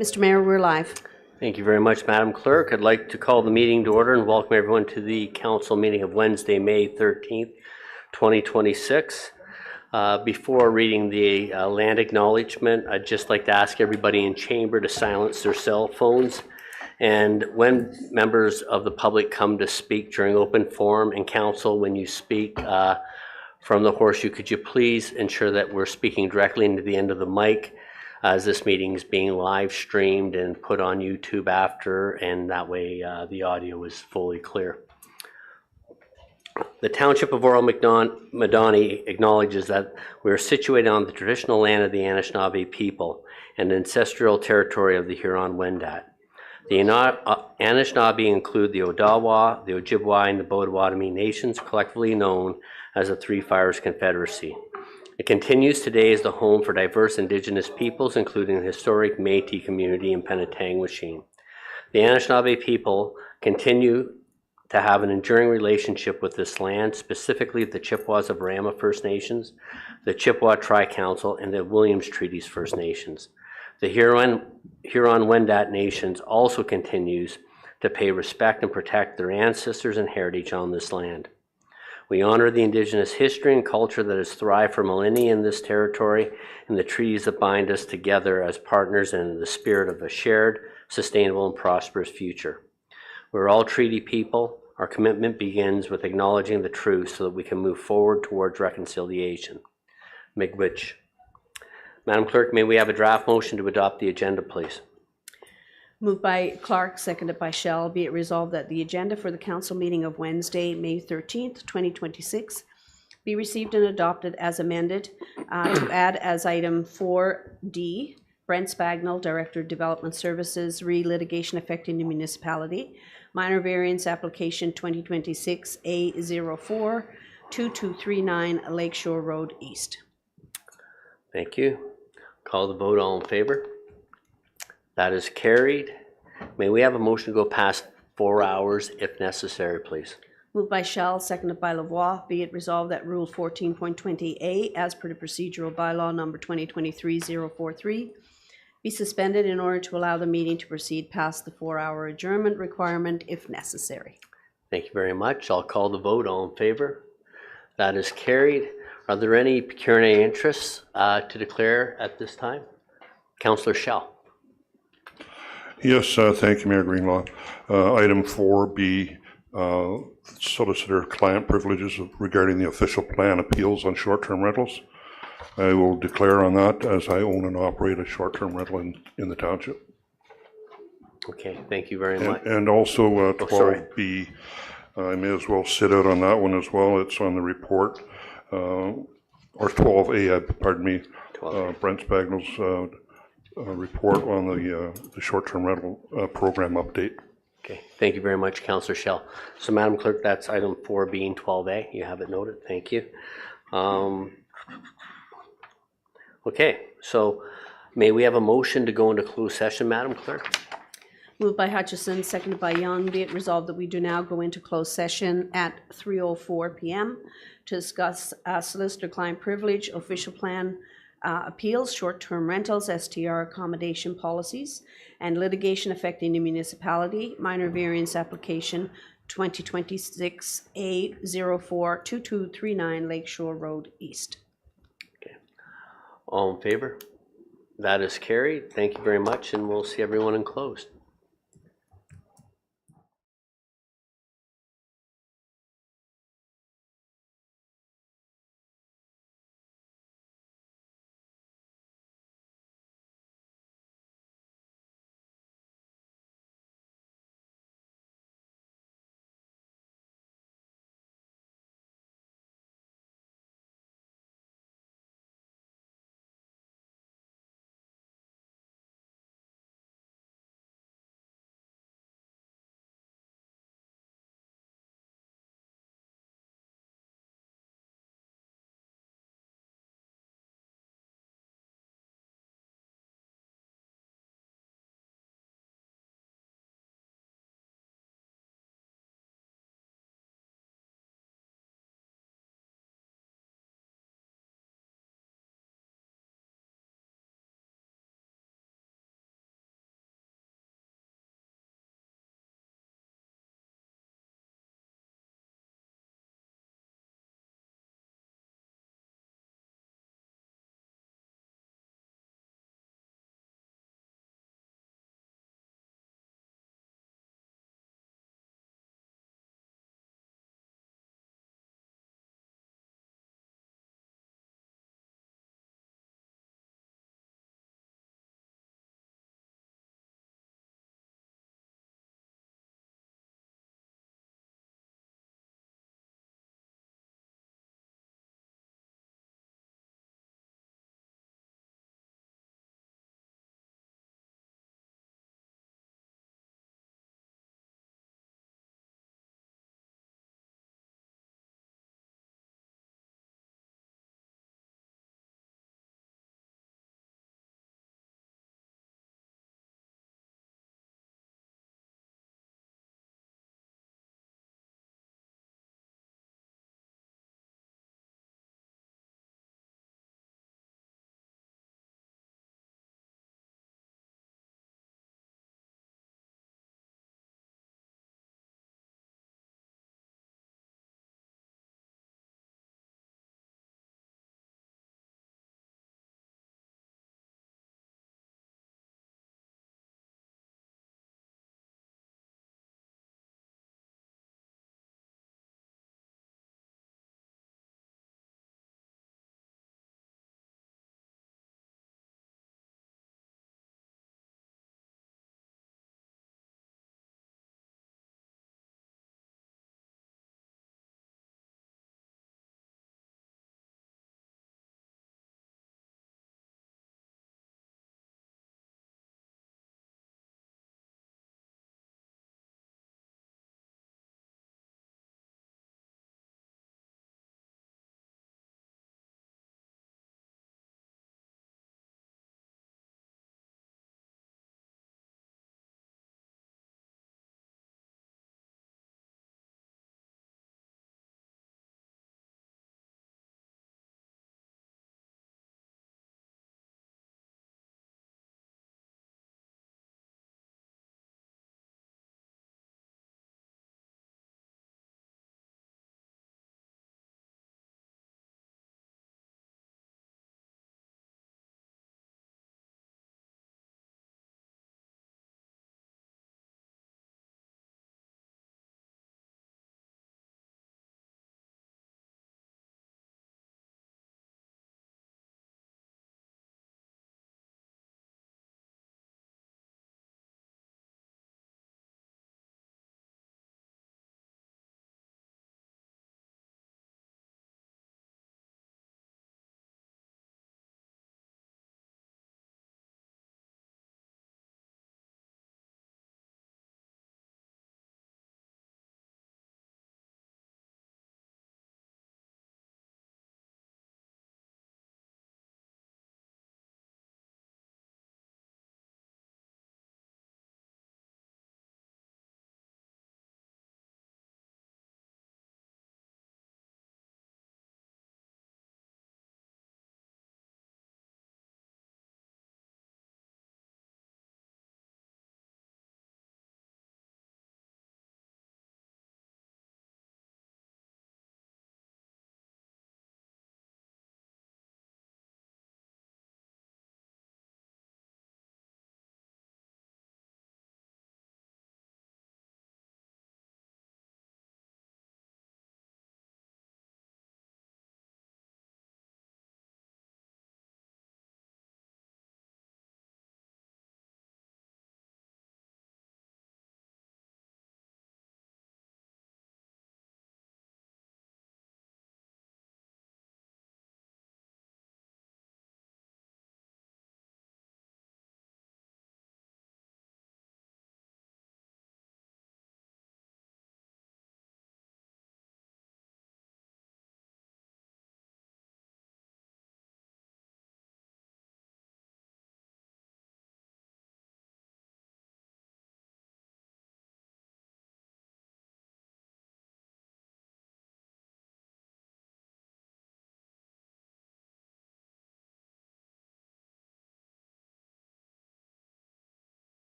Mr. Mayor, we're live. Thank you very much, Madam Clerk. I'd like to call the meeting to order and welcome everyone to the council meeting of Wednesday, May 13th, 2026. Before reading the land acknowledgement, I'd just like to ask everybody in chamber to silence their cell phones. And when members of the public come to speak during open forum, and council, when you speak from the horseshoe, could you please ensure that we're speaking directly into the end of the mic, as this meeting is being live streamed and put on YouTube after, and that way the audio is fully clear. The Township of Oro-Medonte acknowledges that we are situated on the traditional land of the Anishinaabe people and ancestral territory of the Huron-Wendat. The Anishinaabe include the Odawa, the Ojibwa, and the Potawatomi nations, collectively known as the Three Fires Confederacy. It continues today as the home for diverse Indigenous peoples, including the historic Métis community in Penetangwishim. The Anishinaabe people continue to have an enduring relationship with this land, specifically the Chippewas of Rama First Nations, the Chippewa Tri-Council, and the Williams Treaties First Nations. The Huron-Wendat nations also continues to pay respect and protect their ancestors and heritage on this land. We honor the Indigenous history and culture that has thrived for millennia in this territory and the treaties that bind us together as partners in the spirit of a shared, sustainable, and prosperous future. We're all treaty people. Our commitment begins with acknowledging the truth so that we can move forward towards reconciliation. Miigwech. Madam Clerk, may we have a draft motion to adopt the agenda, please? Moved by Clark, seconded by Shell. Be it resolved that the agenda for the council meeting of Wednesday, May 13th, 2026 be received and adopted as amended to add as item 4D, Brent Spagnell, Director of Development Services, re-litigation affecting the municipality, minor variance application 2026 A04-2239 Lakeshore Road East. Thank you. Call the vote. All in favor? That is carried. May we have a motion to go past 4 hours if necessary, please? Moved by Shell, seconded by Lavoie. Be it resolved that Rule 14.20A, as per the procedural bylaw number 2023-043, be suspended in order to allow the meeting to proceed past the 4-hour adjournment requirement if necessary. Thank you very much. I'll call the vote. All in favor? That is carried. Are there any pecuniary interests to declare at this time? Councillor Shell. Yes, thank you, Mayor Greenlaw. Item 4B, solicitor client privileges regarding the official plan appeals on short-term rentals. I will declare on that as I own and operate a short-term rental in the township. Okay, thank you very much. And also 12B, I may as well sit out on that one as well. It's on the report. Or 12A, pardon me, Brent Spagnell's report on the short-term rental program update. Okay, thank you very much, Councillor Shell. So, Madam Clerk, that's item 4B and 12A. You have it noted. Thank you. Okay, so may we have a motion to go into closed session, Madam Clerk? Moved by Hutchison, seconded by Young. Be it resolved that we do now go into closed session at 3:04 p.m. to discuss solicitor-client privilege, official plan appeals, short-term rentals, STR accommodation policies, and litigation affecting the municipality, minor variance application 2026 A04-2239 Lakeshore Road East. Okay. All in favor? That is carried. Thank you very much, and we'll see everyone in closed.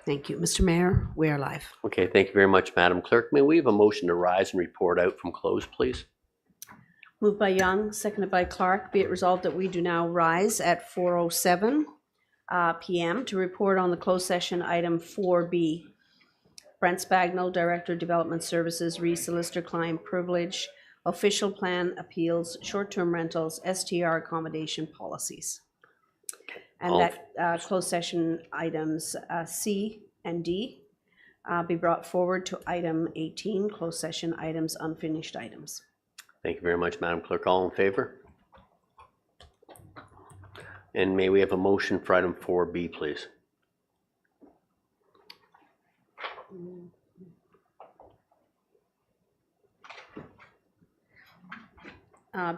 Thank you. Mr. Mayor, we are live. Okay, thank you very much, Madam Clerk. May we have a motion to rise and report out from close, please? Moved by Young, seconded by Clark. Be it resolved that we do now rise at 4:07 p.m. to report on the closed session item 4B. Brent Spagnell, Director of Development Services, Solicitor Client Privilege, Official Plan Appeals, Short-Term Rentals, STR Accommodation Policies. And that closed session items C and D be brought forward to item 18, closed session items, unfinished items. Thank you very much, Madam Clerk. All in favor? And may we have a motion for item 4B, please?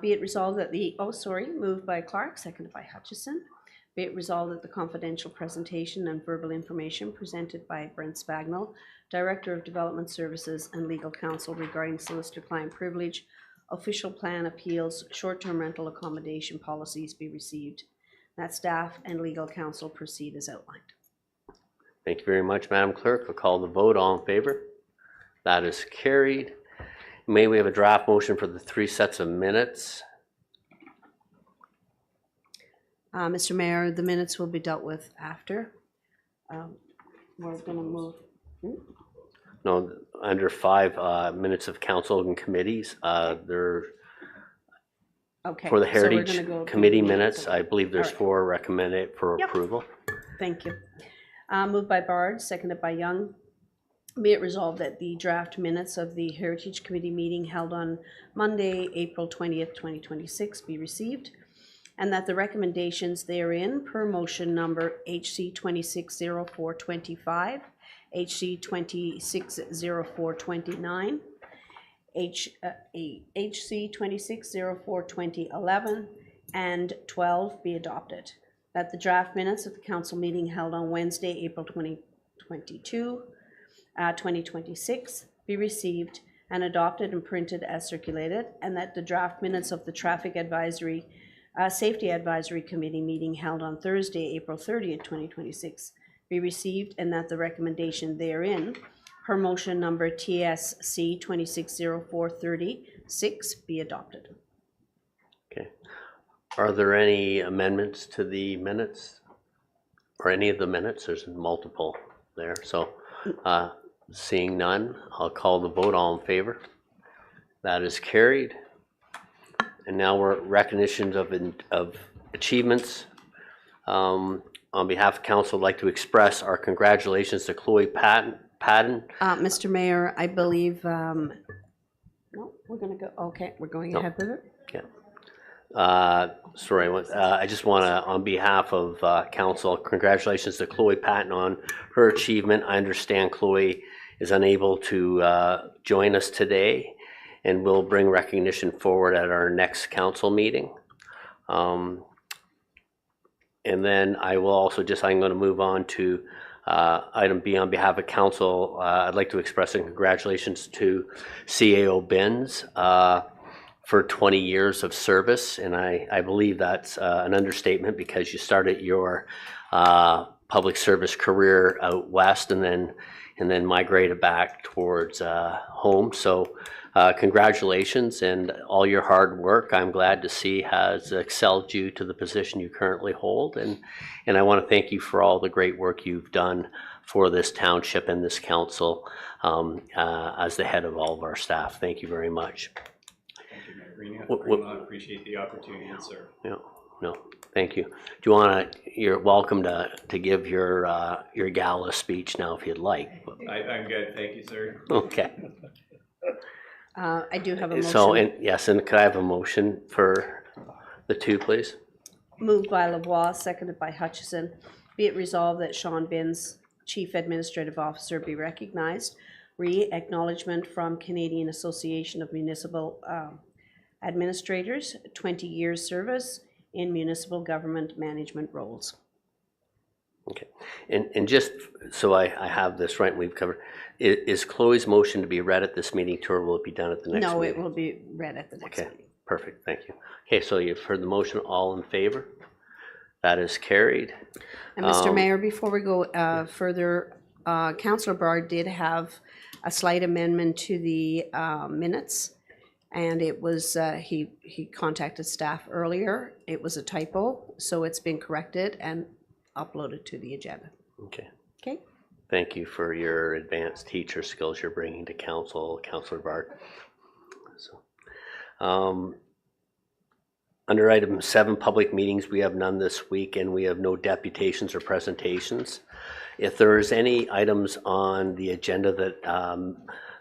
Be it resolved that moved by Clark, seconded by Hutchison. Be it resolved that the confidential presentation and verbal information presented by Brent Spagnell, Director of Development Services and Legal Counsel regarding solicitor-client privilege, official plan appeals, short-term rental accommodation policies be received. That staff and legal counsel proceed as outlined. Thank you very much, Madam Clerk. I'll call the vote. All in favor? That is carried. May we have a draft motion for the 3 sets of minutes? Mr. Mayor, the minutes will be dealt with after. We're going to move. No, under 5 minutes of council and committees. They're Okay. for the so we're gonna Heritage go Committee through the minutes. I believe there's All right. 4 recommended for Yep. approval. Thank you. Moved by Bard, seconded by Young. Be it resolved that the draft minutes of the Heritage Committee meeting held on Monday, April 20th, 2026 be received, and that the recommendations therein per motion number HC 260425, HC 260429, HC 26042011, and 12 be adopted. That the draft minutes of the council meeting held on Wednesday, April 2026 be received and adopted and printed as circulated, and that the draft minutes of the Safety Advisory Committee meeting held on Thursday, April 30th, 2026 be received, and that the recommendation therein per motion number TSC 260436 be adopted. Okay. Are there any amendments to the minutes? Or any of the minutes? There's multiple there. So seeing none, I'll call the vote. All in favor? That is carried. And now we're at recognitions of achievements. On behalf of council, I'd like to express our congratulations to Chloe Patton. Mr. Mayor, I believe, no, we're going to go, okay, we're going ahead with it. Yeah. Sorry, I just want to, on behalf of council, congratulations to Chloe Patton on her achievement. I understand Chloe is unable to join us today, and we'll bring recognition forward at our next council meeting. And then I will also I'm going to move on to item B on behalf of council. I'd like to express congratulations to CAO Binns for 20 years of service, and I believe that's an understatement because you started your public service career out west and then migrated back towards home. So congratulations, and all your hard work, I'm glad to see, has excelled you to the position you currently hold, and I want to thank you for all the great work you've done for this township and this council as the head of all of our staff. Thank you very much. I appreciate the opportunity to serve. No, thank you. Do you want to? You're welcome to give your gala speech now if you'd like. I'm good, thank you, sir. Okay. I do have a motion. So, and could I have a motion for the 2, please? Moved by Lavoie, seconded by Hutchison. Be it resolved that Sean Binns, Chief Administrative Officer, be recognized. Acknowledgement from Canadian Association of Municipal Administrators, 20 years service in municipal government management roles. Okay, and just so I have this right, we've covered, is Chloe's motion to be read at this meeting too, or will it be done at the next meeting? No, it will be read at the next meeting. Okay, perfect, thank you. Okay, so you've heard the motion, all in favor? That is carried. And Mr. Mayor, before we go further, Councillor Bard did have a slight amendment to the minutes, and it was, he contacted staff earlier. It was a typo, so it's been corrected and uploaded to the agenda. Okay. Okay? Thank you for your advanced teacher skills you're bringing to council, Councillor Bart. So, under item 7, public meetings, we have none this week, and we have no deputations or presentations. If there is any items on the agenda that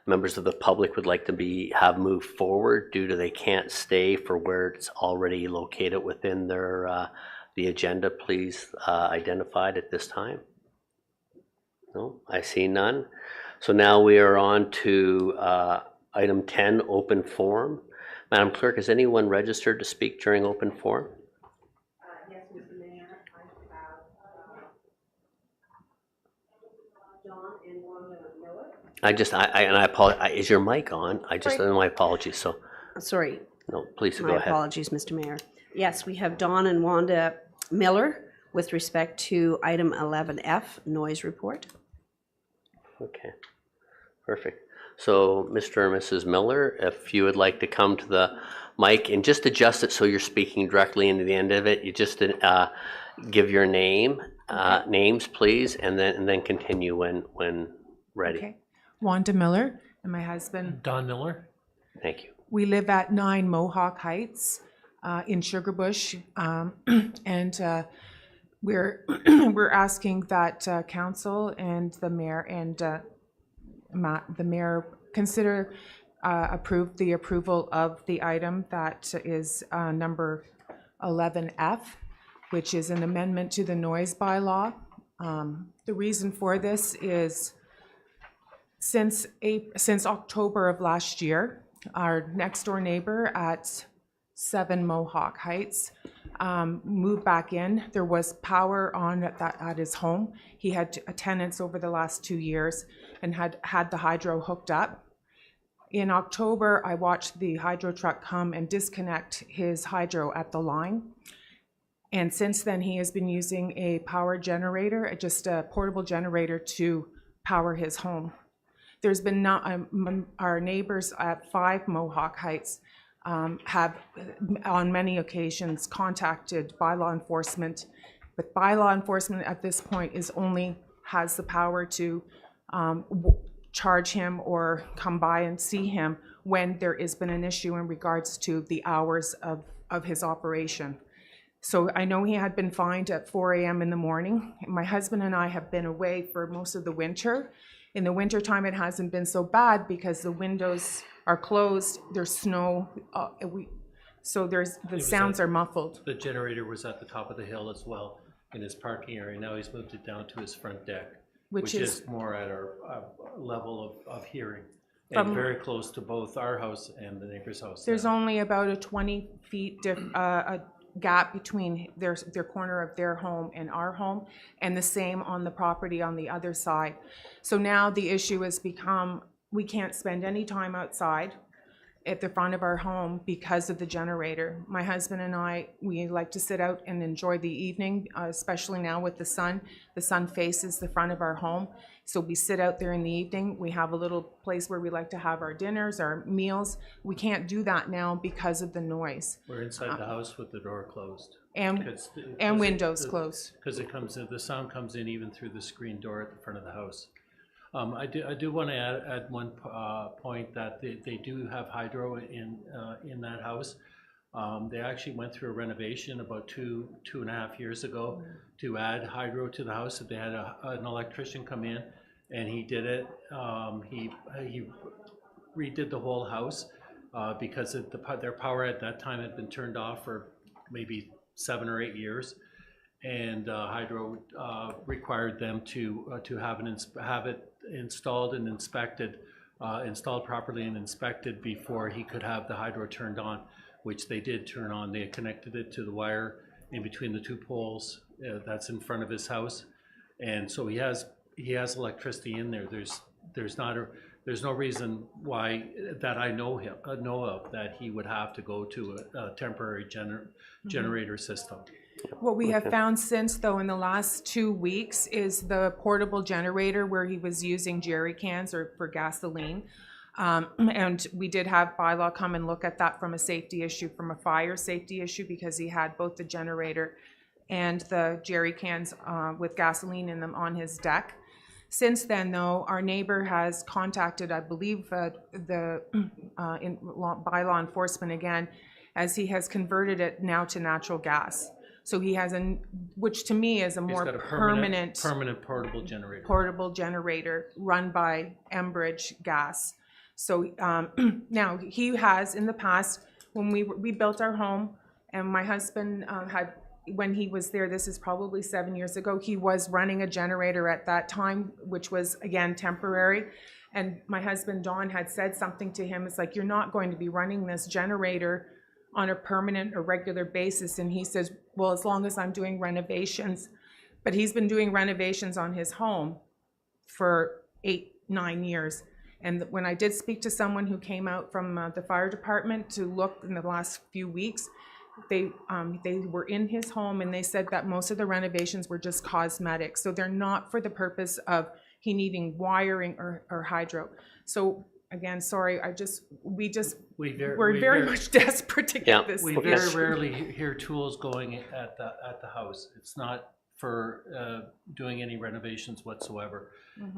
members of the public would like to have moved forward due to they can't stay for where it's already located within their the agenda, please identify it at this time. No, I see none. So now we are on to item 10, open forum. Madam Clerk, is anyone registered to speak during open forum? Yes, Mr. Mayor, I have John and Wanda Miller. I apologize. Is your mic on? My apologies. So, Sorry. no, please go My ahead. apologies, Mr. Mayor. Yes, we have Dawn and Wanda Miller with respect to item 11F, noise report. Okay, perfect. So, Mr. and Mrs. Miller, if you would like to come to the mic and just adjust it so you're speaking directly into the end of it, you just give your names, please, and then continue when ready. Okay. Wanda Miller and my husband. Don Miller. Thank you. We live at 9 Mohawk Heights in Sugarbush, and we're we're asking that council and the mayor consider approve the approval of the item that is number 11F, which is an amendment to the noise bylaw. The reason for this is since October of last year, our next door neighbor at 7 Mohawk Heights moved back in. There was power on at his home. He had tenants over the last 2 years and had the hydro hooked up. In October, I watched the hydro truck come and disconnect his hydro at the line. And since then, he has been using a power generator, just a portable generator to power his home. There's been our neighbors at 5 Mohawk Heights have on many occasions contacted bylaw enforcement, but bylaw enforcement at this point has the power to charge him or come by and see him when there has been an issue in regards to the hours of his operation. So I know he had been fined at 4 a.m. in the morning. My husband and I have been away for most of the winter. In the wintertime, it hasn't been so bad because the windows are closed, there's snow, so the sounds are muffled. The generator was at the top of the hill as well in his parking area. Now he's moved it down to his front deck, which is more at our level of hearing. And very close to both our house and the neighbor's house. There's only about a 20 feet a gap between their corner of their home and our home, and the same on the property on the other side. So now the issue has become, we can't spend any time outside at the front of our home because of the generator. My husband and I, we like to sit out and enjoy the evening, especially now with the sun. The sun faces the front of our home, so we sit out there in the evening. We have a little place where we like to have our dinners, our meals. We can't do that now because of the noise. We're inside the house with the door closed. And windows closed. Because the sound comes in even through the screen door at the front of the house. I do want to add one point that they do have hydro in that house. They actually went through a renovation about two and a half years ago to add hydro to the house. They had an electrician come in, and he did it. He redid the whole house because their power at that time had been turned off for maybe 7 or 8 years. And hydro required them to have it installed and inspected, installed properly and inspected before he could have the hydro turned on, which they did turn on. They connected it to the wire in between the 2 poles that's in front of his house, and so he has electricity in there. There's no reason why that I know of that he would have to go to a temporary generator system. What we have found since, though, in the last 2 weeks is the portable generator where he was using jerry cans or for gasoline. And we did have bylaw come and look at that from a safety issue, from a fire safety issue, because he had both the generator and the jerry cans with gasoline in them on his deck. Since then, though, our neighbor has contacted, I believe, by law enforcement again, as he has converted it now to natural gas. So he has which to me is a He's more got a permanent portable generator. portable generator run by Enbridge gas. So now he has in the past, when we built our home, and my husband had, when he was there, this is probably 7 years ago, he was running a generator at that time, which was again temporary. And my husband Don had said something to him, it's like, you're not going to be running this generator on a permanent or regular basis. And he says, well, as long as I'm doing renovations. But he's been doing renovations on his home for 8-9 years. And when I did speak to someone who came out from the fire department to look in the last few weeks, they were in his home and they said that most of the renovations were just cosmetic. So they're not for the purpose of he needing wiring or hydro. So again, sorry, we're very much desperate to get this. We very rarely hear tools going at the house. It's not for doing any renovations whatsoever.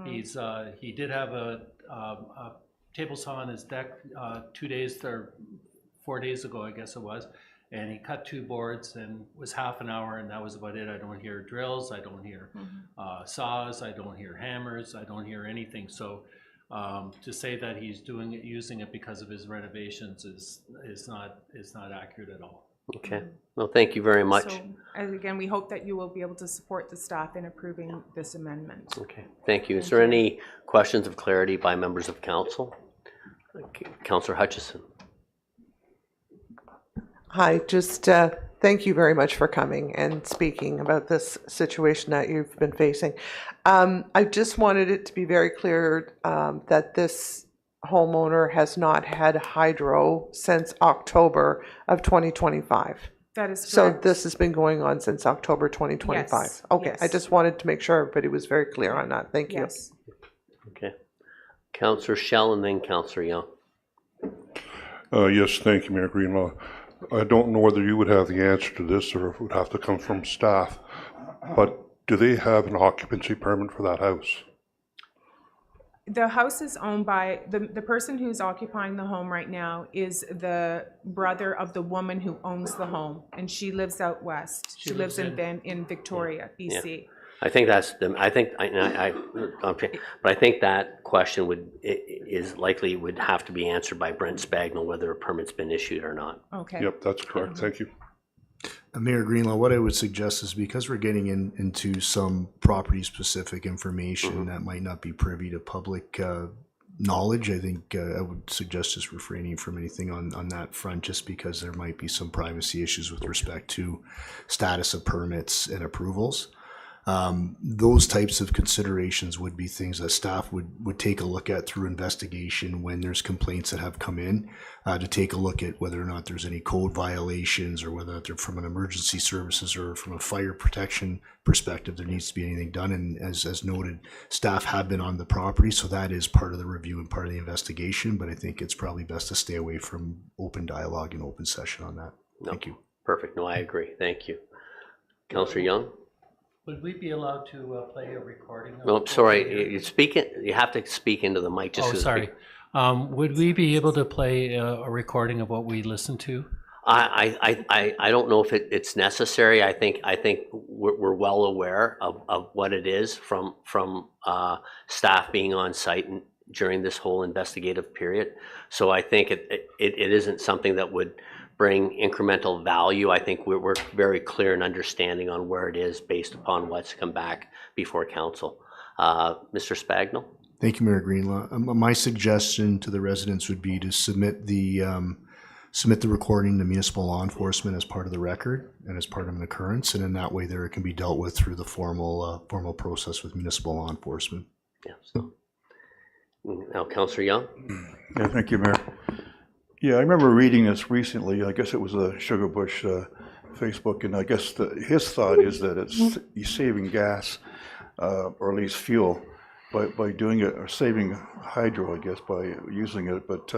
He did have a table saw on his deck 2 days or 4 days ago, I guess it was, and he cut 2 boards and was half an hour, and that was about it. I don't hear drills, I don't hear saws, I don't hear hammers, I don't hear anything. So to say that he's using it because of his renovations is not accurate at all. Okay. Well, thank you very much. So, and again, we hope that you will be able to support the staff in approving this amendment. Okay. Thank you. Is there any questions of clarity by members of council? Councillor Hutchison. Hi, just thank you very much for coming and speaking about this situation that you've been facing. I just wanted it to be very clear that this homeowner has not had hydro since October of 2025. That is correct. So this has been going on since October 2025. Yes, Okay, yes. I just wanted to make sure everybody was very clear on that. Thank you. Yes. Okay. Councillor Shell and then Councillor Young. Yes, thank you, Mayor Greenlaw. I don't know whether you would have the answer to this or if it would have to come from staff, but do they have an occupancy permit for that house? The house is owned by, the person who's occupying the home right now is the brother of the woman who owns the home, and she lives out west. She lives in Victoria, BC. I think that's the, I think, okay, but I think that question would have to be answered by Brent Spagnell, whether a permit's been issued or not. Okay. Yep, that's correct. Thank you. Mayor Greenlaw, what I would suggest is because we're getting into some property-specific information that might not be privy to public knowledge, I think I would suggest just refraining from anything on that front, just because there might be some privacy issues with respect to status of permits and approvals. Those types of considerations would be things that staff would take a look at through investigation when there's complaints that have come in, to take a look at whether or not there's any code violations or whether they're from an emergency services or from a fire protection perspective, there needs to be anything done. And as noted, staff have been on the property, so that is part of the review and part of the investigation, but I think it's probably best to stay away from open dialogue and open session on that. Thank you. Perfect. No, I agree. Thank you. Councillor Young? Would we be allowed to play a recording? No, sorry, you have to speak into the mic. Just sorry. Would we be able to play a recording of what we listened to? I don't know if it's necessary. I think we're well aware of what it is from staff being on site during this whole investigative period. So I think it isn't something that would bring incremental value. I think we're very clear and understanding on where it is based upon what's come back before council. Mr. Spagnell? Thank you, Mayor Greenlaw. My suggestion to the residents would be to submit the recording to municipal law enforcement as part of the record and as part of an occurrence, and in that way there it can be dealt with through the formal process with municipal law enforcement. Yeah. So now, Councillor Young? Yeah, thank you, Mayor. Yeah, I remember reading this recently. I guess it was a Sugar Bush Facebook, and I guess his thought is that he's saving gas, or at least fuel, by doing it, or saving hydro, I guess, by using it. But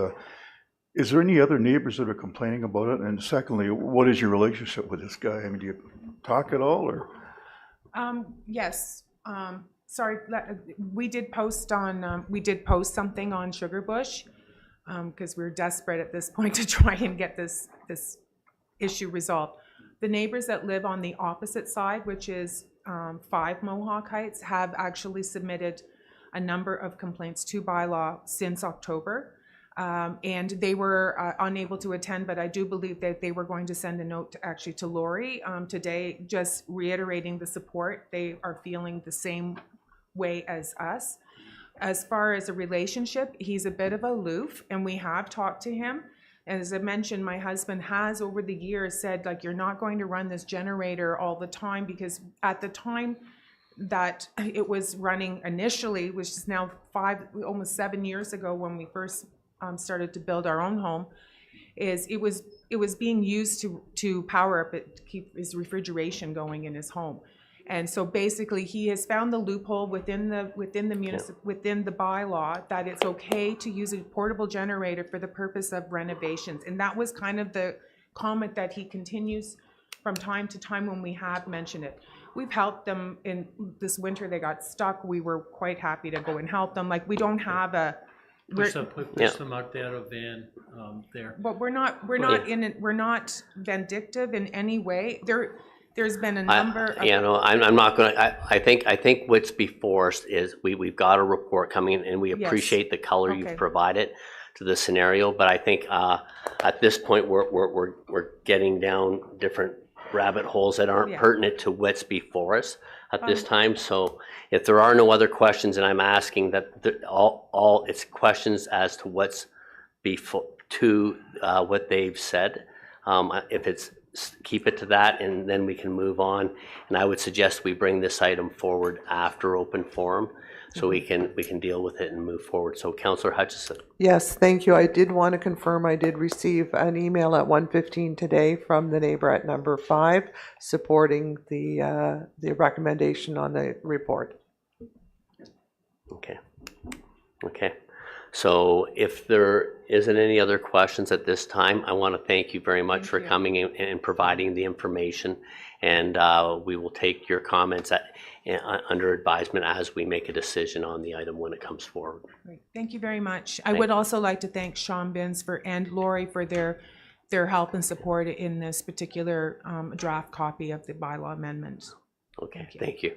is there any other neighbors that are complaining about it? And secondly, what is your relationship with this guy? I mean, do you talk at all, or? Yes. Sorry, we did post something on Sugar Bush, because we're desperate at this point to try and get this issue resolved. The neighbors that live on the opposite side, which is 5 Mohawk Heights, have actually submitted a number of complaints to bylaw since October. And they were unable to attend, but I do believe that they were going to send a note to Lori today, just reiterating the support. They are feeling the same way as us. As far as a relationship, he's a bit of aloof, and we have talked to him. As I mentioned, my husband has over the years said, like, you're not going to run this generator all the time, because at the time that it was running initially, which is now almost 7 years ago when we first started to build our own home, it was being used to power up it, to keep his refrigeration going in his home. And so basically he has found the loophole within the bylaw that it's okay to use a portable generator for the purpose of renovations. And that was kind of the comment that he continues from time to time when we have mentioned it. We've helped them in this winter. They got stuck. We were quite happy to go and help them. Like, we don't have a Push them out there, a van there. But we're not vindictive in any way. There's been a number of... I'm not going to, I think what's before us is we've got a report coming in, and we appreciate the color you've provided to the scenario, but I think at this point we're getting down different rabbit holes that aren't pertinent to what's before us at this time. So if there are no other questions, and I'm asking that all it's questions as to what's before to what they've said. If it's, keep it to that, and then we can move on. And I would suggest we bring this item forward after open forum, so we can deal with it and move forward. So Councillor Hutchison. Yes, thank you. I did want to confirm I did receive an email at 1:15 today from the neighbor at number 5 supporting the recommendation on the report. Okay. So if there isn't any other questions at this time, I want to thank you very much for coming in and providing the information, and we will take your comments under advisement as we make a decision on the item when it comes forward. Great. Thank you very much. I would also like to thank Sean Binns and Lori for their help and support in this particular draft copy of the bylaw amendments. Okay, thank you.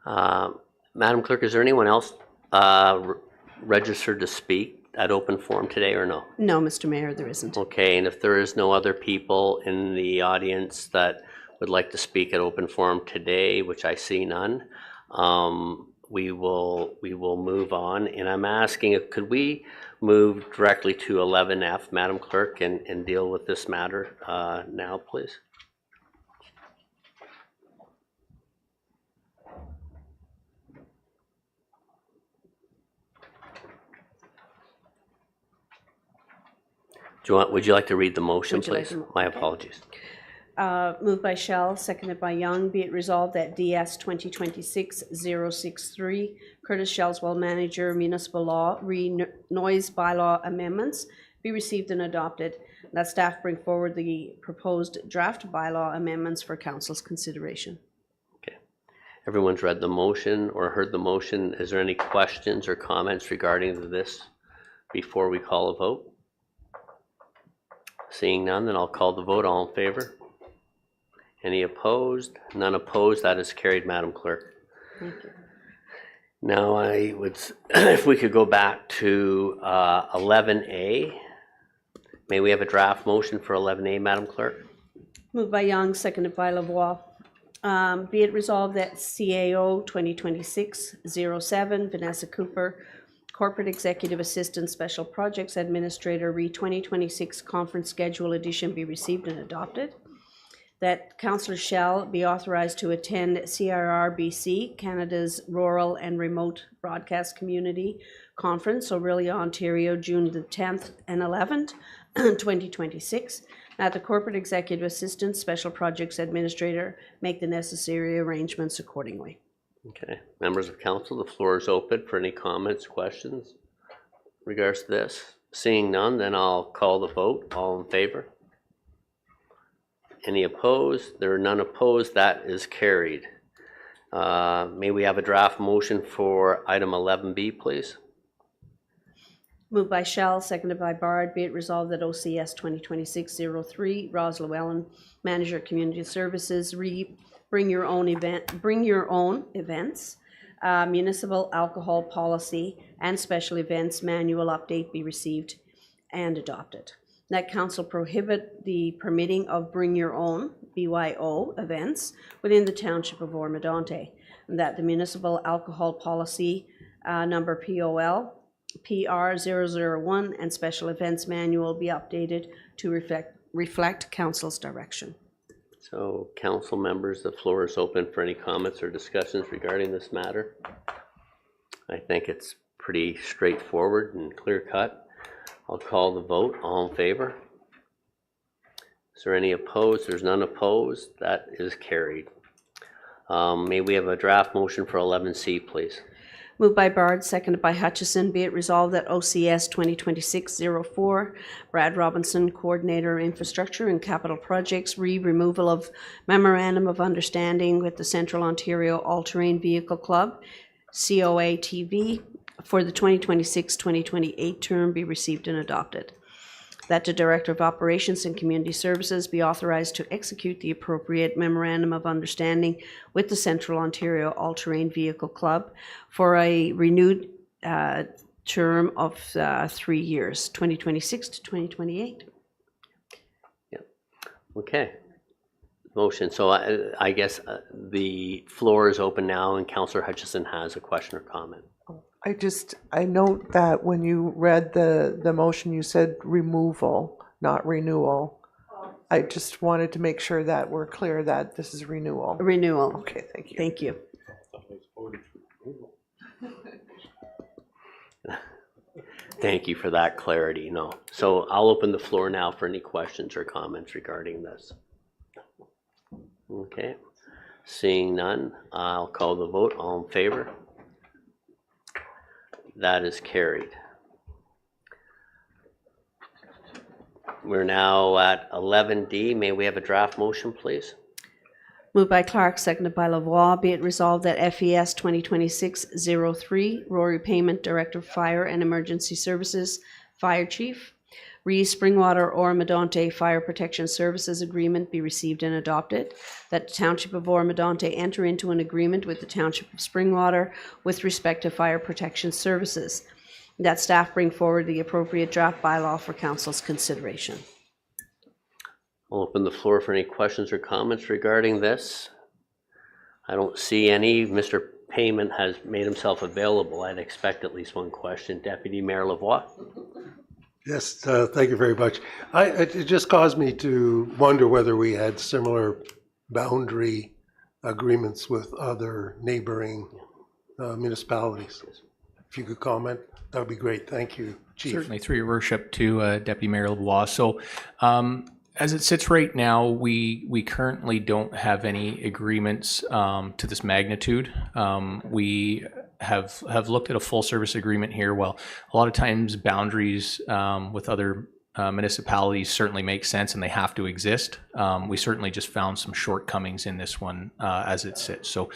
Madam Clerk, is there anyone else registered to speak at open forum today, or no? No, Mr. Mayor, there isn't. Okay, and if there is no other people in the audience that would like to speak at open forum today, which I see none, we will move on. And I'm asking, could we move directly to 11F, Madam Clerk, and deal with this matter now, please? Would you like to read the motion, please? My apologies. Moved by Shell, seconded by Young. Be it resolved that DS 2026-063, Curtis Shellswell Manager, Municipal Law, Noise Bylaw Amendments, be received and adopted. That staff bring forward the proposed draft bylaw amendments for Council's consideration. Okay. Everyone's read the motion or heard the motion. Is there any questions or comments regarding this before we call a vote? Seeing none, then I'll call the vote. All in favor? Any opposed? None opposed. That is carried, Madam Clerk. Thank you. Now I would, if we could go back to 11A. May we have a draft motion for 11A, Madam Clerk? Moved by Young, seconded by Lavoie. Be it resolved that CAO 2026-07, Vanessa Cooper, Corporate Executive Assistant Special Projects Administrator, re-2026 Conference Schedule Edition be received and adopted. That Councillor Shell be authorized to attend CRRBC, Canada's Rural and Remote Broadcast Community Conference, Orillia, Ontario, June the 10th and 11th, 2026, that the Corporate Executive Assistant Special Projects Administrator make the necessary arrangements accordingly. Okay, members of council, the floor is open for any comments, questions in regards to this. Seeing none, then I'll call the vote. All in favor? Any opposed? There are none opposed. That is carried. May we have a draft motion for item 11B, please? Moved by Shell, seconded by Bard. Be it resolved that OCS 2026-03, Ros Llewellyn, Manager Community Services, bring your own events, municipal alcohol policy, and special events manual update be received and adopted. That council prohibit the permitting of bring your own, BYO, events within the township of Oro-Medonte. And that the municipal alcohol policy number POL PR 001 and special events manual be updated to reflect council's direction. So, council members, the floor is open for any comments or discussions regarding this matter. I think it's pretty straightforward and clear cut. I'll call the vote. All in favor? Is there any opposed? There's none opposed. That is carried. May we have a draft motion for 11C, please? Moved by Bard, seconded by Hutchison. Be it resolved that OCS 2026-04, Brad Robinson, Coordinator Infrastructure and Capital Projects, removal of Memorandum of Understanding with the Central Ontario All-Terrain Vehicle Club, COA-TV, for the 2026-2028 term be received and adopted. That the Director of Operations and Community Services be authorized to execute the appropriate Memorandum of Understanding with the Central Ontario All-Terrain Vehicle Club for a renewed term of 3 years, 2026 to 2028. Yep. Okay. Motion. So I guess the floor is open now, and Councillor Hutchison has a question or comment. I note that when you read the motion, you said removal, not renewal. I just wanted to make sure that we're clear that this is renewal. Renewal. Okay, thank you. Thank you. Thank you for that clarity. No. So I'll open the floor now for any questions or comments regarding this. Okay. Seeing none, I'll call the vote. All in favor? That is carried. We're now at 11D. May we have a draft motion, please? Moved by Clark, seconded by Lavoie. Be it resolved that FES 2026-03, Rory Payment, Director of Fire and Emergency Services, Fire Chief, Springwater Oro-Medonte Fire Protection Services Agreement be received and adopted. That the Township of Oro-Medonte enter into an agreement with the Township of Springwater with respect to fire protection services. That staff bring forward the appropriate draft bylaw for council's consideration. I'll open the floor for any questions or comments regarding this. I don't see any. Mr. Payment has made himself available. I'd expect at least one question. Deputy Mayor Lavoie. Yes, thank you very much. It just caused me to wonder whether we had similar boundary agreements with other neighboring municipalities. If you could comment, that would be great. Thank you, Chief. Certainly, through your worship to Deputy Mayor Lavoie. So as it sits right now, we currently don't have any agreements to this magnitude. We have looked at a full service agreement here. Well, a lot of times boundaries with other municipalities certainly make sense and they have to exist. We certainly just found some shortcomings in this one as it sits. So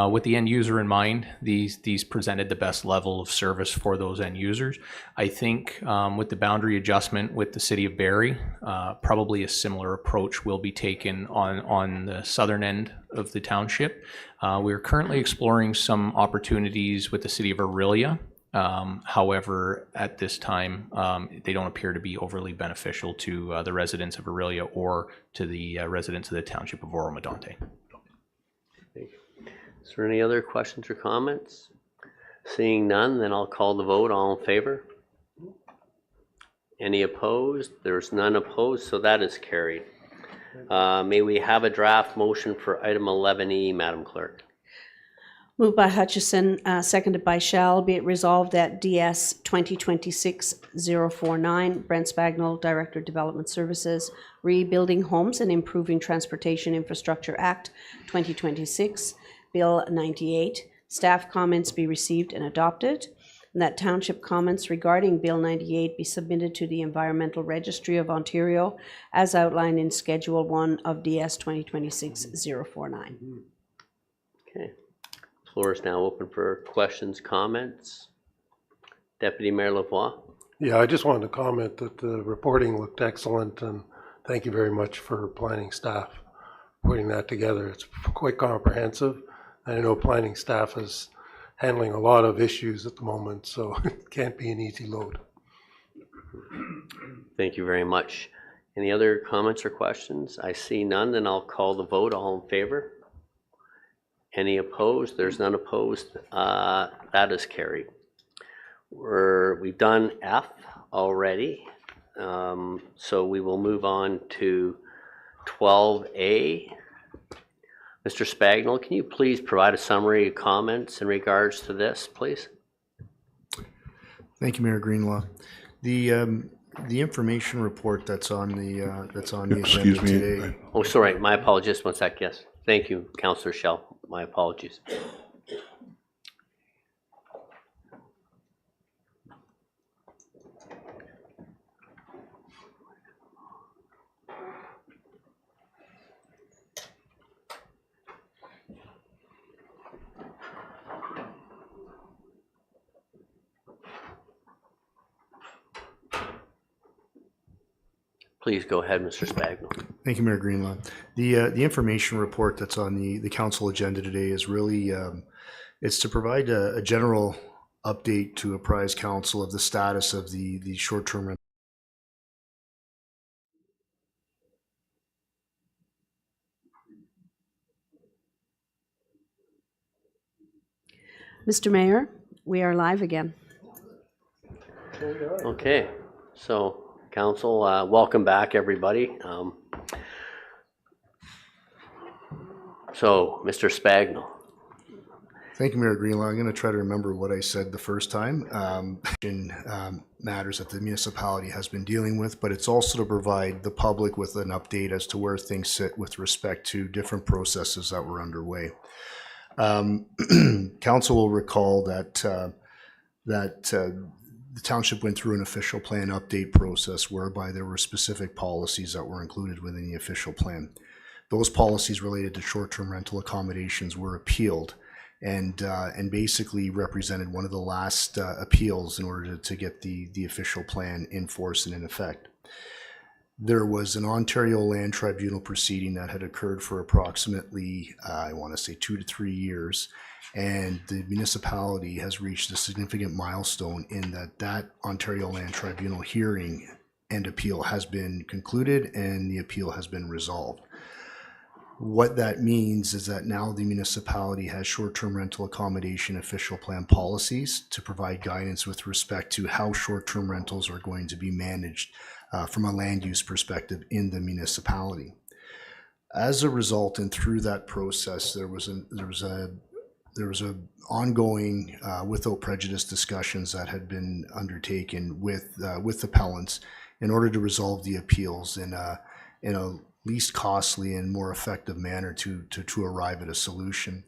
with the end user in mind, these presented the best level of service for those end users. I think with the boundary adjustment with the city of Barrie, probably a similar approach will be taken on the southern end of the township. We're currently exploring some opportunities with the city of Orillia. However, at this time, they don't appear to be overly beneficial to the residents of Orillia or to the residents of the township of Oro-Medonte. Is there any other questions or comments? Seeing none, then I'll call the vote. All in favor? Any opposed? There's none opposed, so that is carried. May we have a draft motion for item 11E, Madam Clerk? Moved by Hutchison, seconded by Shell. Be it resolved that DS 2026-049, Brent Spagnell, Director of Development Services, Rebuilding Homes and Improving Transportation Infrastructure Act 2026, Bill 98, staff comments be received and adopted, and that township comments regarding Bill 98 be submitted to the Environmental Registry of Ontario as outlined in Schedule 1 of DS 2026-049. Okay. Floor is now open for questions, comments. Deputy Mayor Lavoie. Yeah, I just wanted to comment that the reporting looked excellent, and thank you very much for planning staff putting that together. It's quite comprehensive. I know planning staff is handling a lot of issues at the moment, so it can't be an easy load. Thank you very much. Any other comments or questions? I see none, then I'll call the vote. All in favor? Any opposed? There's none opposed. That is carried. We've done F already, so we will move on to 12A. Mr. Spagnell, can you please provide a summary of comments in regards to this, please? Thank you, Mayor Greenlaw. The information report that's on the agenda Excuse me. today. Oh, sorry, my apologies. One sec, yes. Thank you, Councillor Shell. My apologies. Please go ahead, Mr. Spagnell. Thank you, Mayor Greenlaw. The information report that's on the council agenda today is really it's to provide a general update to apprise council of the status of the short-term rental. Mr. Mayor, we are live again. Okay, so council, welcome back, everybody. So, Mr. Spagnell. Thank you, Mayor Greenlaw. I'm going to try to remember what I said the first time. Matters that the municipality has been dealing with, but it's also to provide the public with an update as to where things sit with respect to different processes that were underway. Council will recall that the township went through an official plan update process whereby there were specific policies that were included within the official plan. Those policies related to short-term rental accommodations were appealed and basically represented one of the last appeals in order to get the official plan in force and in effect. There was an Ontario Land Tribunal proceeding that had occurred for approximately, I want to say 2 to 3 years, and the municipality has reached a significant milestone in that Ontario Land Tribunal hearing and appeal has been concluded and the appeal has been resolved. What that means is that now the municipality has short-term rental accommodation official plan policies to provide guidance with respect to how short-term rentals are going to be managed from a land use perspective in the municipality. As a result, and through that process, there was a ongoing without prejudice discussions that had been undertaken with appellants in order to resolve the appeals in a least costly and more effective manner to arrive at a solution.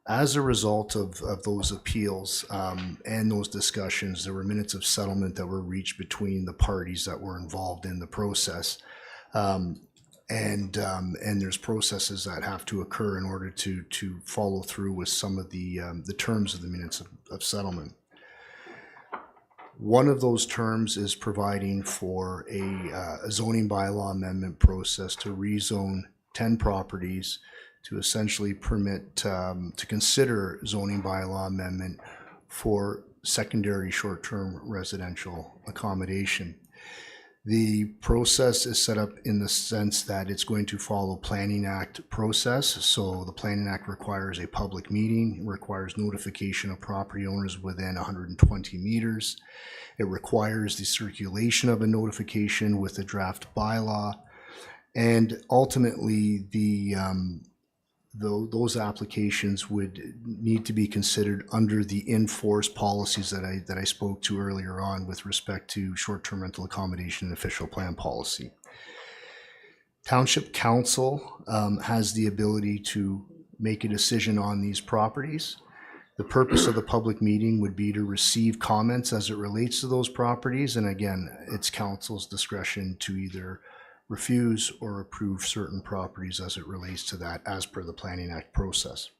As a result of those appeals and those discussions, there were minutes of settlement that were reached between the parties that were involved in the process. And there's processes that have to occur in order to follow through with some of the terms of the minutes of settlement. One of those terms is providing for a zoning bylaw amendment process to rezone 10 properties to essentially permit to consider zoning bylaw amendment for secondary short-term residential accommodation. The process is set up in the sense that it's going to follow Planning Act process. So the Planning Act requires a public meeting, it requires notification of property owners within 120 meters. It requires the circulation of a notification with a draft bylaw. And ultimately, the those applications would need to be considered under the in-force policies that I spoke to earlier on with respect to short-term rental accommodation and official plan policy. Township Council has the ability to make a decision on these properties. The purpose of the public meeting would be to receive comments as it relates to those properties. And again, it's council's discretion to either refuse or approve certain properties as it relates to that as per the Planning Act process.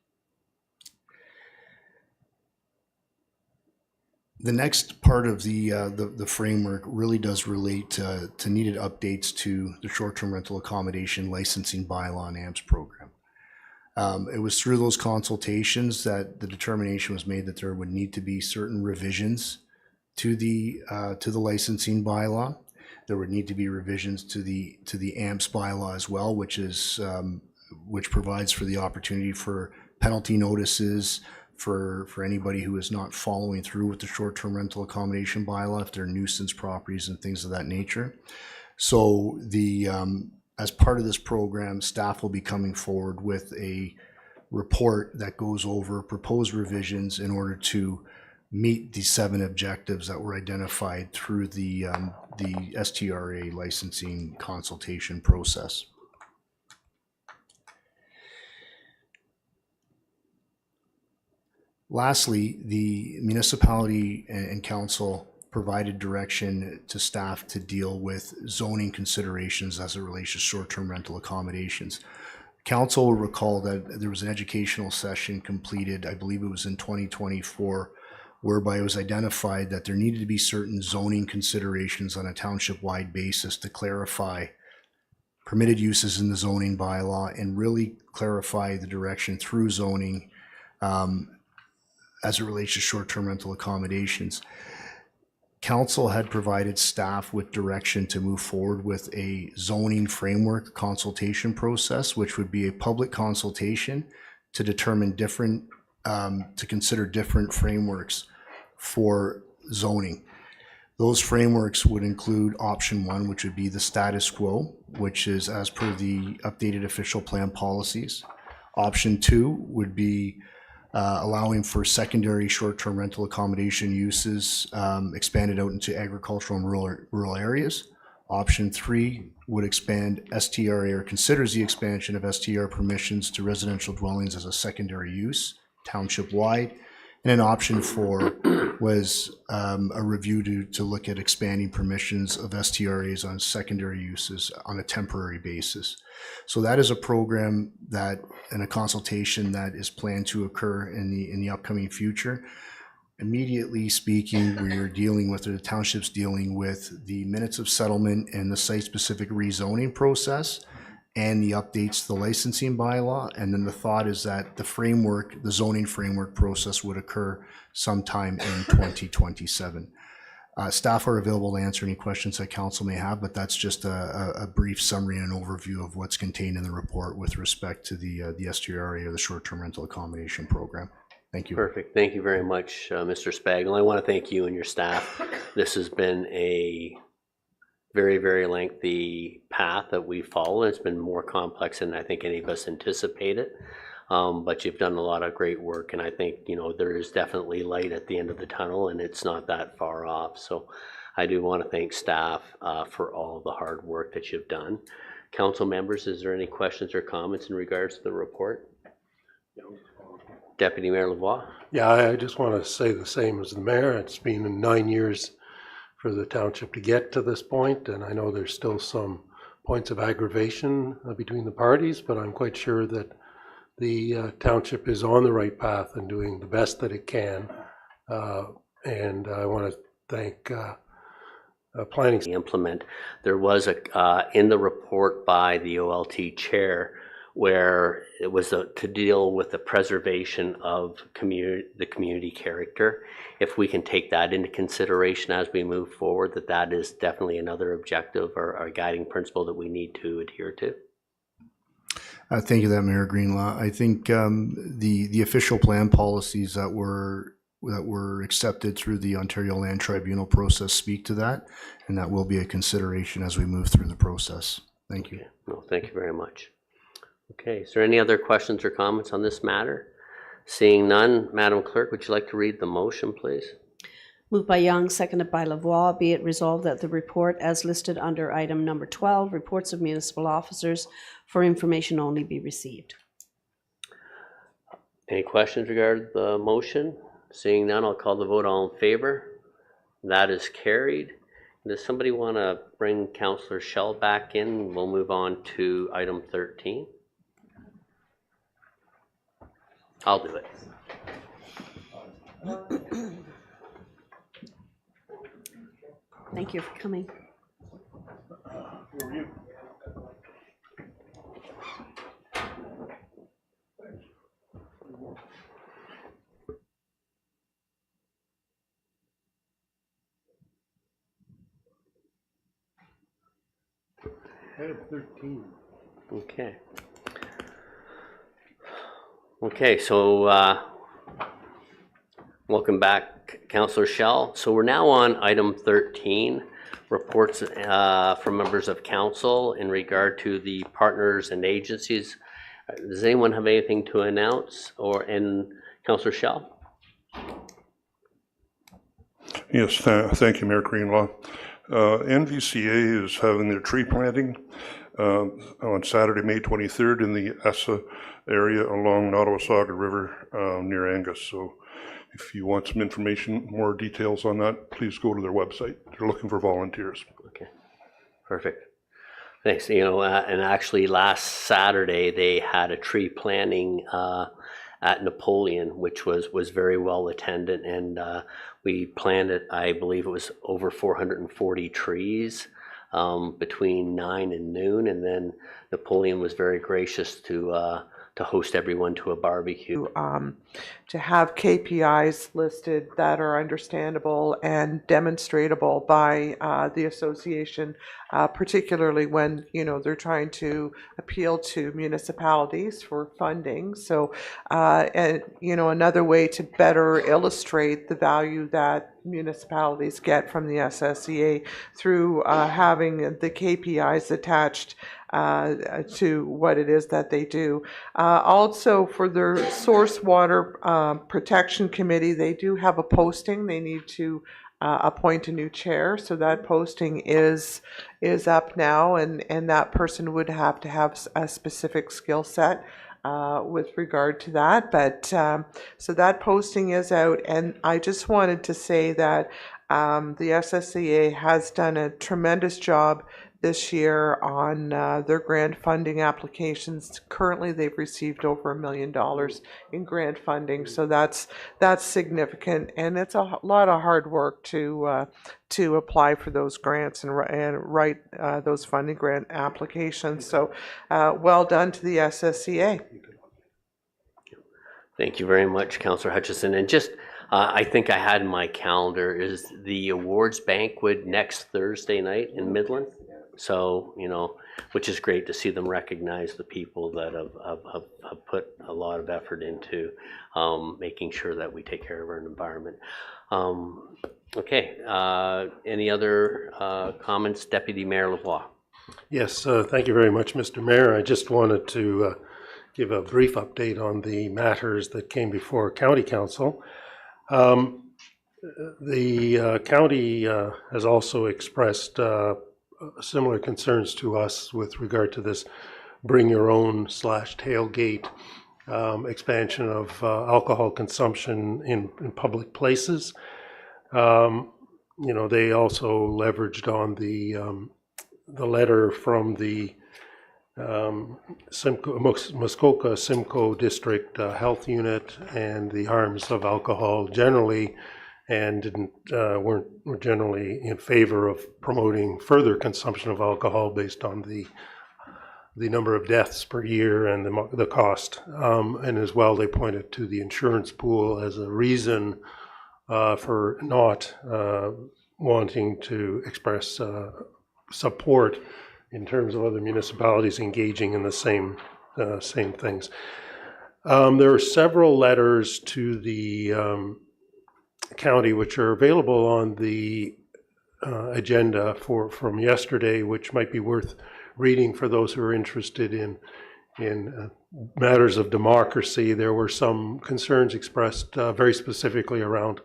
The next part of the framework really does relate to needed updates to the short-term rental accommodation licensing bylaw and AMPS program. It was through those consultations that the determination was made that there would need to be certain revisions to the licensing bylaw. There would need to be revisions to the AMPS bylaw as well, which provides for the opportunity for penalty notices for anybody who is not following through with the short-term rental accommodation bylaw, if they're nuisance properties and things of that nature. So as part of this program, staff will be coming forward with a report that goes over proposed revisions in order to meet the 7 objectives that were identified through the STRA licensing consultation process. Lastly, the municipality and council provided direction to staff to deal with zoning considerations as it relates to short-term rental accommodations. Council will recall that there was an educational session completed, I believe it was in 2024, whereby it was identified that there needed to be certain zoning considerations on a township-wide basis to clarify permitted uses in the zoning bylaw and really clarify the direction through zoning as it relates to short-term rental accommodations. Council had provided staff with direction to move forward with a zoning framework consultation process, which would be a public consultation to determine to consider different frameworks for zoning. Those frameworks would include option 1, which would be the status quo, which is as per the updated official plan policies. Option 2 would be allowing for secondary short-term rental accommodation uses expanded out into agricultural and rural areas. Option 3 would expand STRA or considers the expansion of STR permissions to residential dwellings as a secondary use township-wide. And then option 4 was a review to look at expanding permissions of STRAs on secondary uses on a temporary basis. So that is a program and a consultation that is planned to occur in the upcoming future. Immediately speaking, the township's dealing with the minutes of settlement and the site-specific rezoning process and the updates to the licensing bylaw. And then the thought is that the zoning framework process would occur sometime in 2027. Staff are available to answer any questions that council may have, but that's just a brief summary and an overview of what's contained in the report with respect to the STRA or the short-term rental accommodation program. Thank you. Perfect. Thank you very much, Mr. Spagle. I want to thank you and your staff. This has been a very, very lengthy path that we follow. It's been more complex than I think any of us anticipated. But you've done a lot of great work, and I think, there is definitely light at the end of the tunnel, and it's not that far off. So I do want to thank staff for all the hard work that you've done. Council members, is there any questions or comments in regards to the report? Deputy Mayor Lavoie? Yeah, I just want to say the same as the mayor. It's been 9 years for the township to get to this point, and I know there's still some points of aggravation between the parties, but I'm quite sure that the township is on the right path and doing the best that it can. And I want to thank planning. Implement. There was in the report by the OLT chair where it was to deal with the preservation of the community character. If we can take that into consideration as we move forward, that is definitely another objective or guiding principle that we need to adhere to. Thank you, Mayor Greenlaw. I think the official plan policies that were accepted through the Ontario Land Tribunal process speak to that, and that will be a consideration as we move through the process. Thank you. No, thank you very much. Okay, is there any other questions or comments on this matter? Seeing none, Madam Clerk, would you like to read the motion, please? Moved by Young, seconded by Lavoie, be it resolved that the report as listed under item number 12, reports of municipal officers for information only, be received. Any questions regarding the motion? Seeing none, I'll call the vote. All in favor? That is carried. Does somebody want to bring Councillor Shell back in? We'll move on to item 13. I'll do it. Thank you for coming. Item 13. Okay. Okay, so welcome back, Councillor Shell. So we're now on item 13, reports from members of council in regard to the partners and agencies. Does anyone have anything to announce? Councillor Shell? Yes, thank you, Mayor Greenlaw. NVCA is having their tree planting on Saturday, May 23rd in the Essa area along Nottawasaga River near Angus. So if you want some information, more details on that, please go to their website. They're looking for volunteers. Okay, perfect. Thanks. And actually last Saturday they had a tree planting at Napoleon, which was very well attended, and we planted, I believe it was over 440 trees between 9 and noon, and then Napoleon was very gracious to host everyone to a barbecue. To have KPIs listed that are understandable and demonstratable by the association, particularly when they're trying to appeal to municipalities for funding. So, and another way to better illustrate the value that municipalities get from the SSEA through having the KPIs attached to what it is that they do. Also, for their source water protection committee, they do have a posting. They need to appoint a new chair, so that posting is up now, and that person would have to have a specific skill set with regard to that. But so that posting is out, and I just wanted to say that the SSEA has done a tremendous job this year on their grant funding applications. Currently, they've received over $1 million in grant funding, so that's significant, and it's a lot of hard work to apply for those grants and write those funding grant applications. So, well done to the SSEA. Thank you very much, Councillor Hutchison. And just, I think I had in my calendar is the awards banquet next Thursday night in Midland. So, which is great to see them recognize the people that have put a lot of effort into making sure that we take care of our environment. Okay, any other comments? Deputy Mayor Lavoie. Yes, thank you very much, Mr. Mayor. I just wanted to give a brief update on the matters that came before County Council. The county has also expressed similar concerns to us with regard to this bring your own / tailgate expansion of alcohol consumption in public places. They also leveraged on the letter from the Muskoka Simcoe District Health Unit and the harms of alcohol generally, and weren't generally in favor of promoting further consumption of alcohol based on the number of deaths per year and the cost. And as well, they pointed to the insurance pool as a reason for not wanting to express support in terms of other municipalities engaging in the same things. There are several letters to the county which are available on the agenda from yesterday, which might be worth reading for those who are interested in in matters of democracy. There were some concerns expressed very specifically around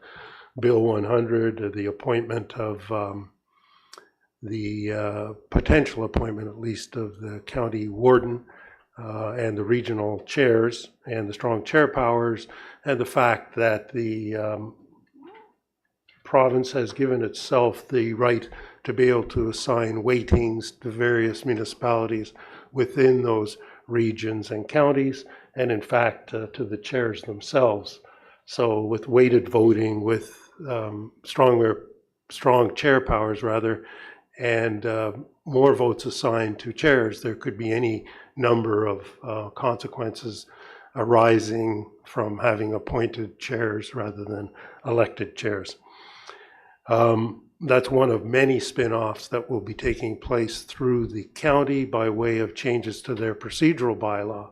Bill 100, the appointment of the potential appointment, at least, of the county warden and the regional chairs and the strong chair powers, and the fact that the province has given itself the right to be able to assign weightings to various municipalities within those regions and counties, and in fact to the chairs themselves. So with weighted voting, with strong chair powers rather, and more votes assigned to chairs, there could be any number of consequences arising from having appointed chairs rather than elected chairs. That's one of many spin-offs that will be taking place through the county by way of changes to their procedural bylaw,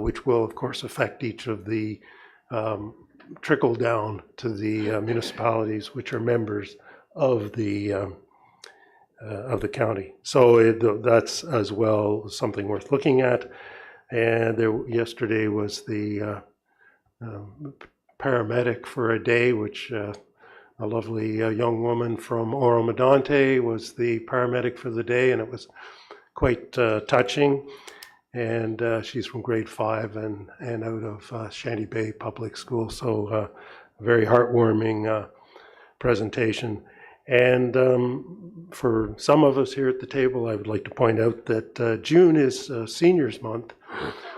which will of course affect each of the trickle down to the municipalities which are members of the county. So that's as well something worth looking at. And yesterday was the paramedic for a day, which a lovely young woman from Oro-Medonte was the paramedic for the day, and it was quite touching. And she's from grade 5 and out of Shanty Bay Public School, so very heartwarming presentation. And for some of us here at the table, I would like to point out that June is Seniors Month.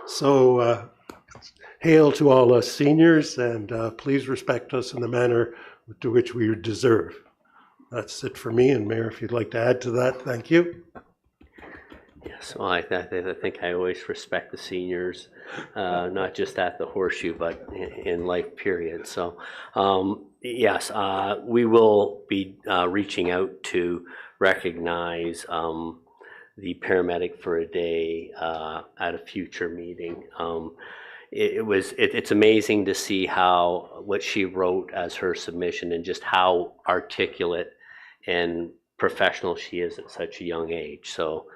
So hail to all us seniors, and please respect us in the manner to which we deserve. That's it for me, and Mayor, if you'd like to add to that, thank you. Yes, well, I think I always respect the seniors, not just at the Horseshoe, but in life period. So, yes, we will be reaching out to recognize the paramedic for a day at a future meeting. It's amazing to see what she wrote as her submission and just how articulate and professional she is at such a young age. So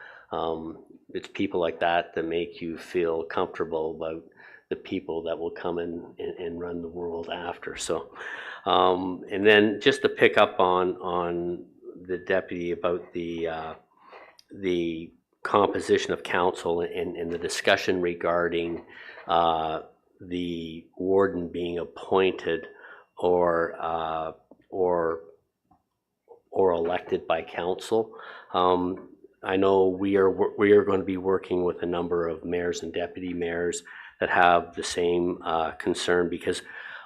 it's people like that that make you feel comfortable about the people that will come and run the world after. So, and then just to pick up on the deputy about the composition of council and the discussion regarding the warden being appointed or elected by council. I know we are going to be working with a number of mayors and deputy mayors that have the same concern, because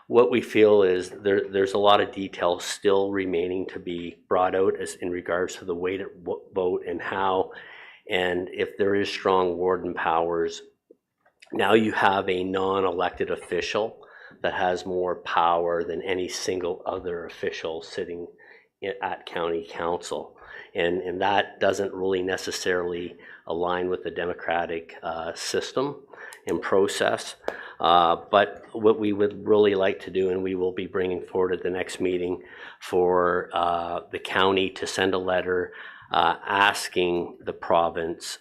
what we feel is there's a lot of detail still remaining to be brought out as in regards to the weighted vote and how, and if there is strong warden powers, now you have a non-elected official that has more power than any single other official sitting at county council. And that doesn't really necessarily align with the democratic system and process. But what we would really like to do, and we will be bringing forward at the next meeting, for the county to send a letter asking the province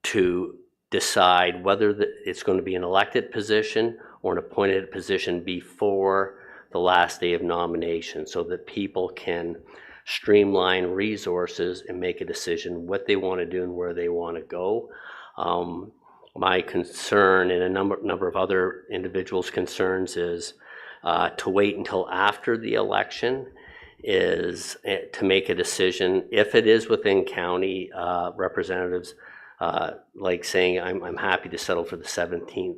to decide whether it's going to be an elected position or an appointed position before the last day of nomination, so that people can streamline resources and make a decision what they want to do and where they want to go. My concern, and a number of other individuals' concerns, is to wait until after the election is to make a decision. If it is within county representatives, like saying I'm happy to settle for the 17th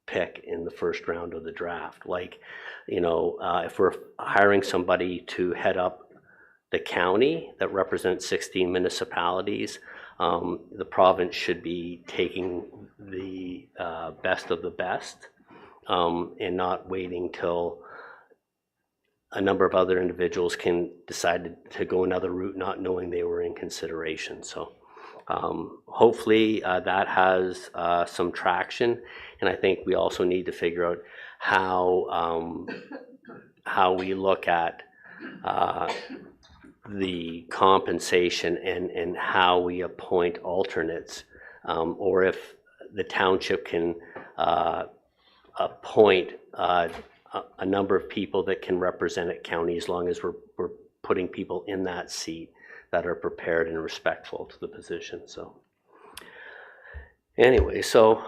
pick in the first round of the draft. Like, you know, if we're hiring somebody to head up the county that represents 16 municipalities, the province should be taking the best of the best and not waiting till a number of other individuals can decide to go another route, not knowing they were in consideration. So hopefully that has some traction, and I think we also need to figure out how we look at the compensation and how we appoint alternates, or if the township can appoint a number of people that can represent it county, as long as we're putting people in that seat that are prepared and respectful to the position. So anyway, so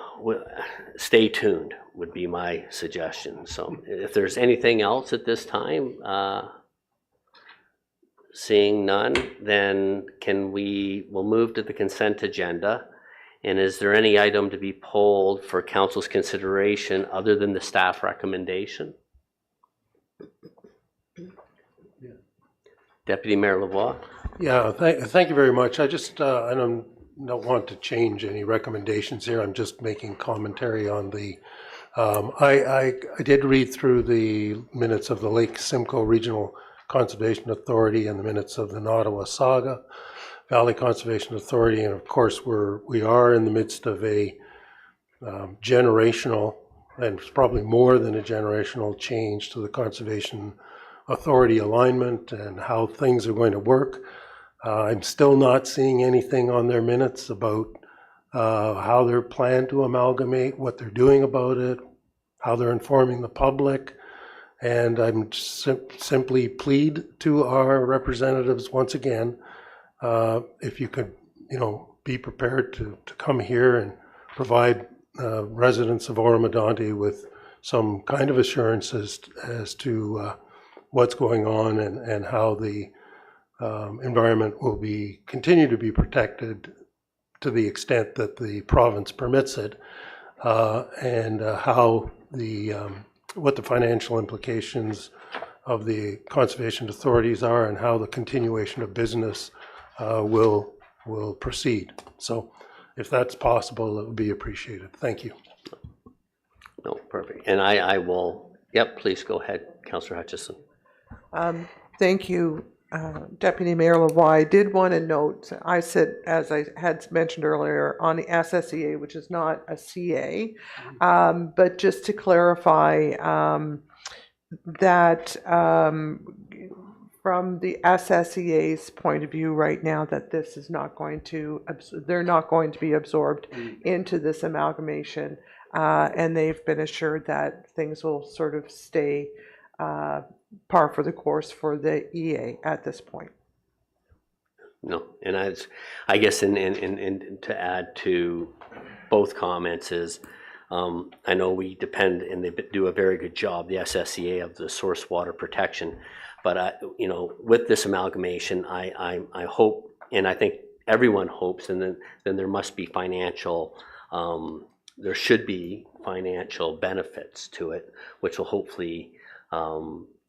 stay tuned would be my suggestion. So if there's anything else at this time, seeing none, then we'll move to the consent agenda. And is there any item to be pulled for council's consideration other than the staff recommendation? Deputy Mayor Lavoie. Yeah, thank you very much. I just, I don't want to change any recommendations here. I'm just making commentary on the, I did read through the minutes of the Lake Simcoe Regional Conservation Authority and the minutes of the Nottawasaga Valley Conservation Authority, and of course we are in the midst of a generational, and it's probably more than a generational change to the Conservation Authority alignment and how things are going to work. I'm still not seeing anything on their minutes about how they're planned to amalgamate, what they're doing about it, how they're informing the public. And I'm simply plead to our representatives once again, if you could, be prepared to come here and provide residents of Oro-Medonte with some kind of assurances as to what's going on and how the environment will continue to be protected to the extent that the province permits it, and how what the financial implications of the conservation authorities are, and how the continuation of business will proceed. So if that's possible, it would be appreciated. Thank you. No, perfect. And I will, please go ahead, Councillor Hutchison. Thank you, Deputy Mayor Lavoie. I did want to note, I said, as I had mentioned earlier, on the SSEA, which is not a CA, but just to clarify that from the SSEA's point of view right now, that this is not going to, they're not going to be absorbed into this amalgamation, and they've been assured that things will sort of stay par for the course for the EA at this point. No, and I guess in to add to both comments is, I know we depend, and they do a very good job, the SSEA, of the source water protection. But with this amalgamation, I hope, and I think everyone hopes, and then there must be financial, there should be financial benefits to it, which will hopefully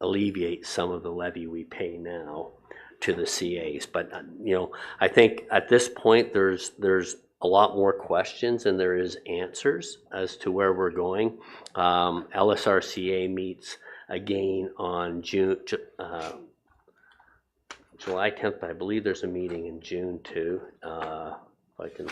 alleviate some of the levy we pay now to the CAs. But I think at this point there's a lot more questions than there is answers as to where we're going. LSRCA meets again on July 10th, but I believe there's a meeting in June too. If I can,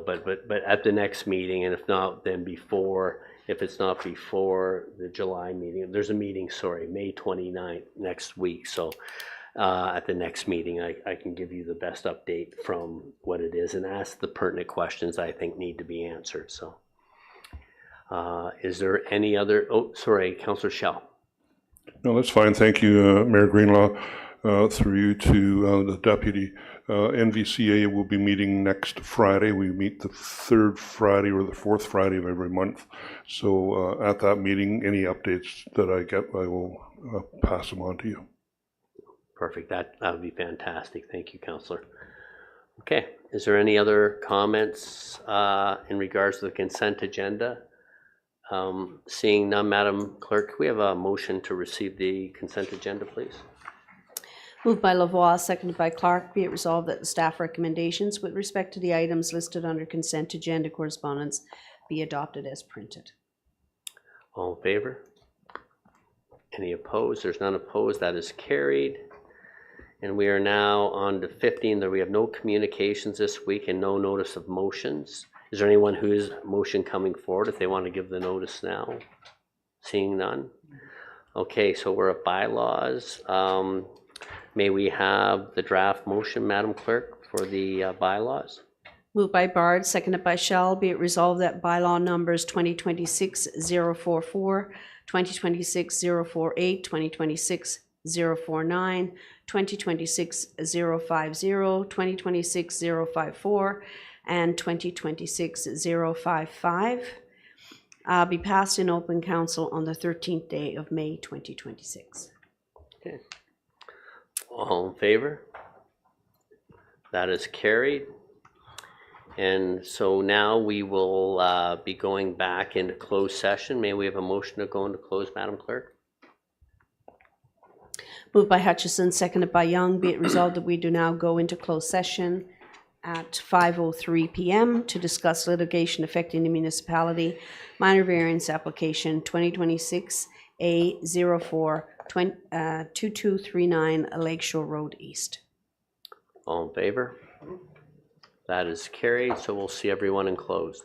but at the next meeting, and if not, then before. If it's not before the July meeting, there's a meeting, May 29th next week. So at the next meeting, I can give you the best update from what it is and ask the pertinent questions I think need to be answered. So is there any other, Councillor Schell. No, that's fine. Thank you, Mayor Greenlaw. Through you to the deputy. NVCA will be meeting next Friday. We meet the third Friday or the fourth Friday of every month. So at that meeting, any updates that I get, I will pass them on to you. Perfect. That would be fantastic. Thank you, Councillor. Okay. Is there any other comments in regards to the consent agenda? Seeing none, Madam Clerk, can we have a motion to receive the consent agenda, please? Moved by Lavoie, seconded by Clark. Be it resolved that the staff recommendations with respect to the items listed under consent agenda correspondence be adopted as printed. All in favor? Any opposed? There's none opposed. That is carried. And we are now on to 15. That we have no communications this week and no notice of motions. Is there anyone who is motion coming forward if they want to give the notice now? Seeing none. Okay, so we're at bylaws. May we have the draft motion, Madam Clerk, for the bylaws. Moved by Bard, seconded by Shell. Be it resolved that bylaw numbers 2026-044, 2026-048, 2026-049, 2026-050, 2026-054, and 2026-055 be passed in open council on the 13th day of May 2026. Okay. All in favor? That is carried. And so now we will be going back into closed session. May we have a motion to go into closed, Madam Clerk? Moved by Hutchison, seconded by Young. Be it resolved that we do now go into closed session at 5:03 p.m. to discuss litigation affecting the municipality, minor variance application 2026 A04 2239 Lakeshore Road East. All in favor? That is carried, so we'll see everyone in closed.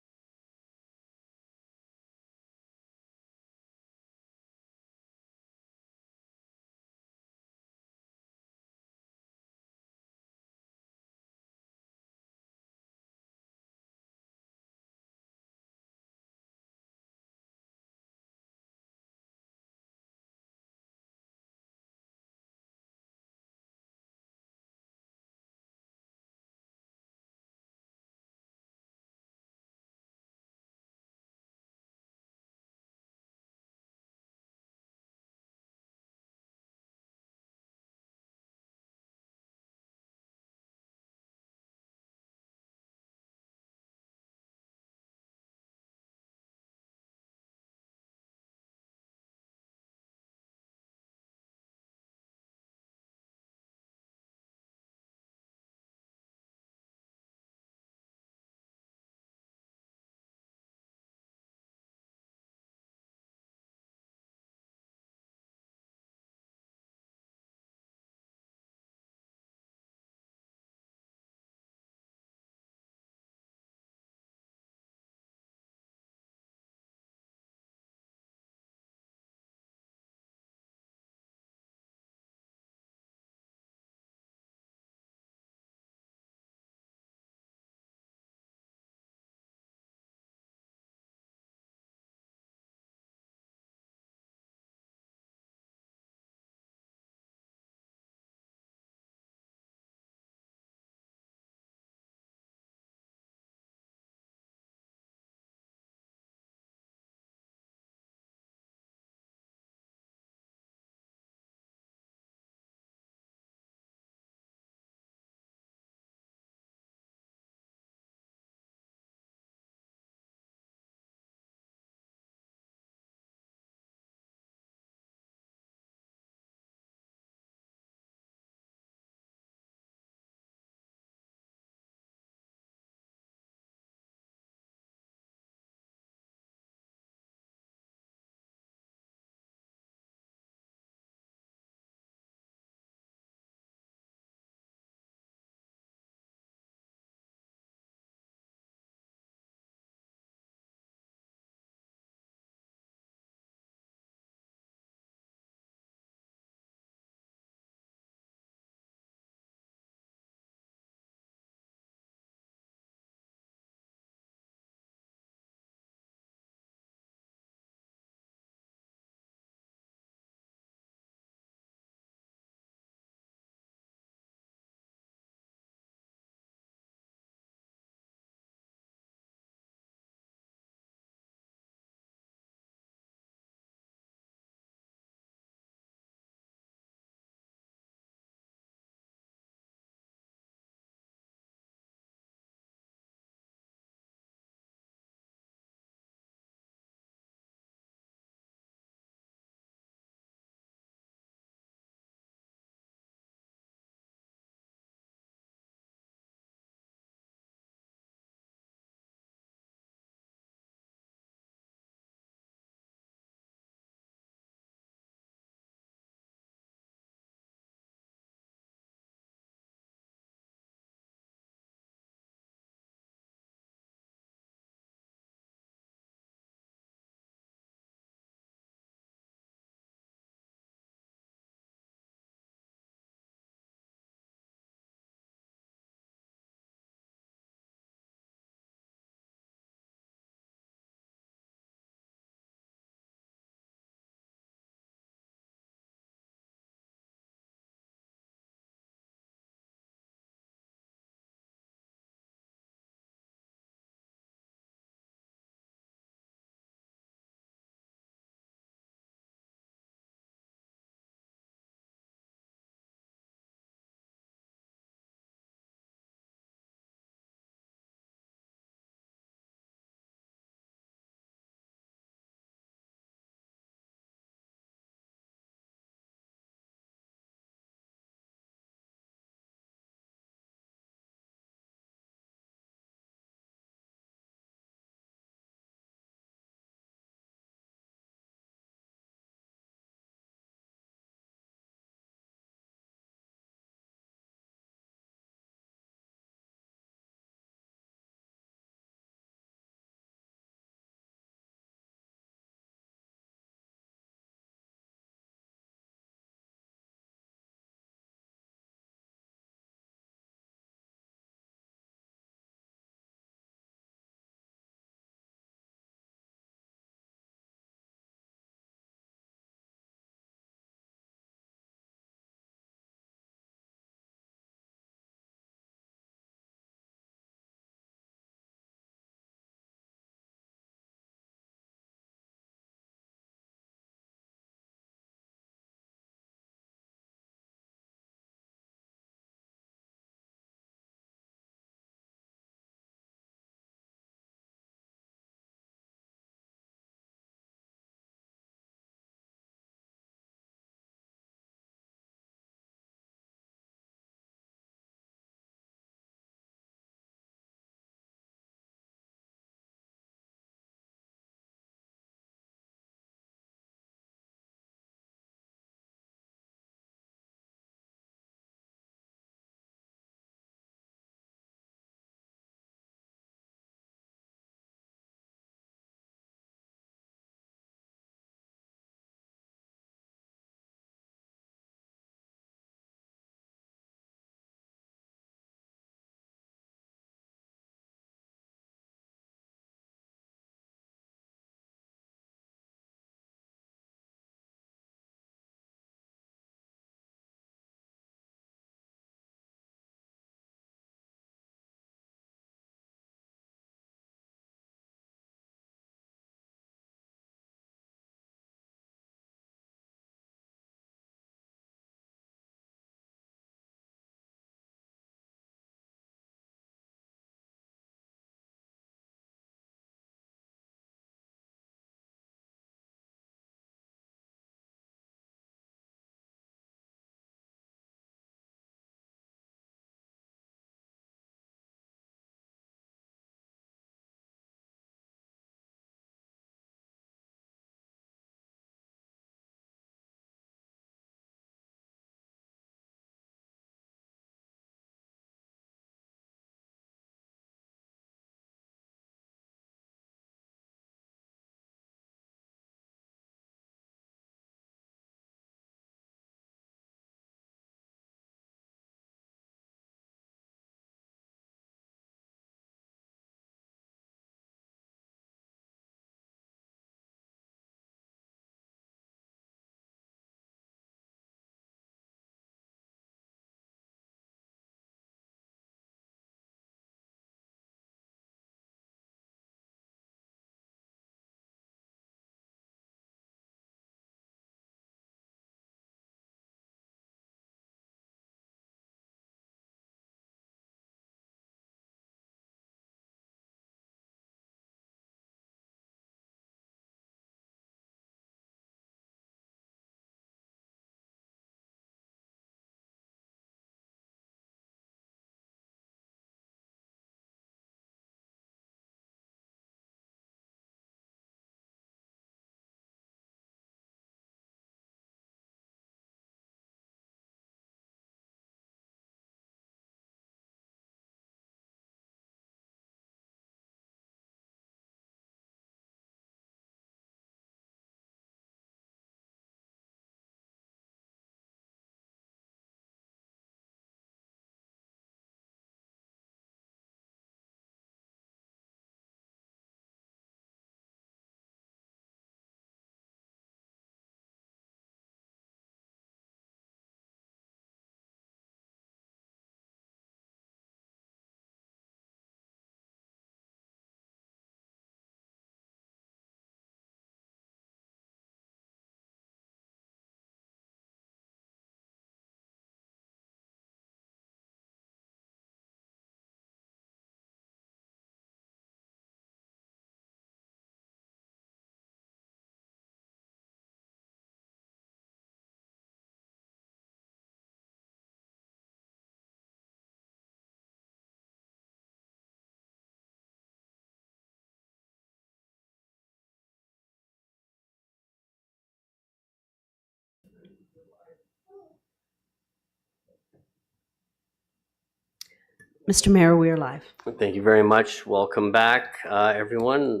Mr. Mayor, we are live. Thank you very much. Welcome back, everyone.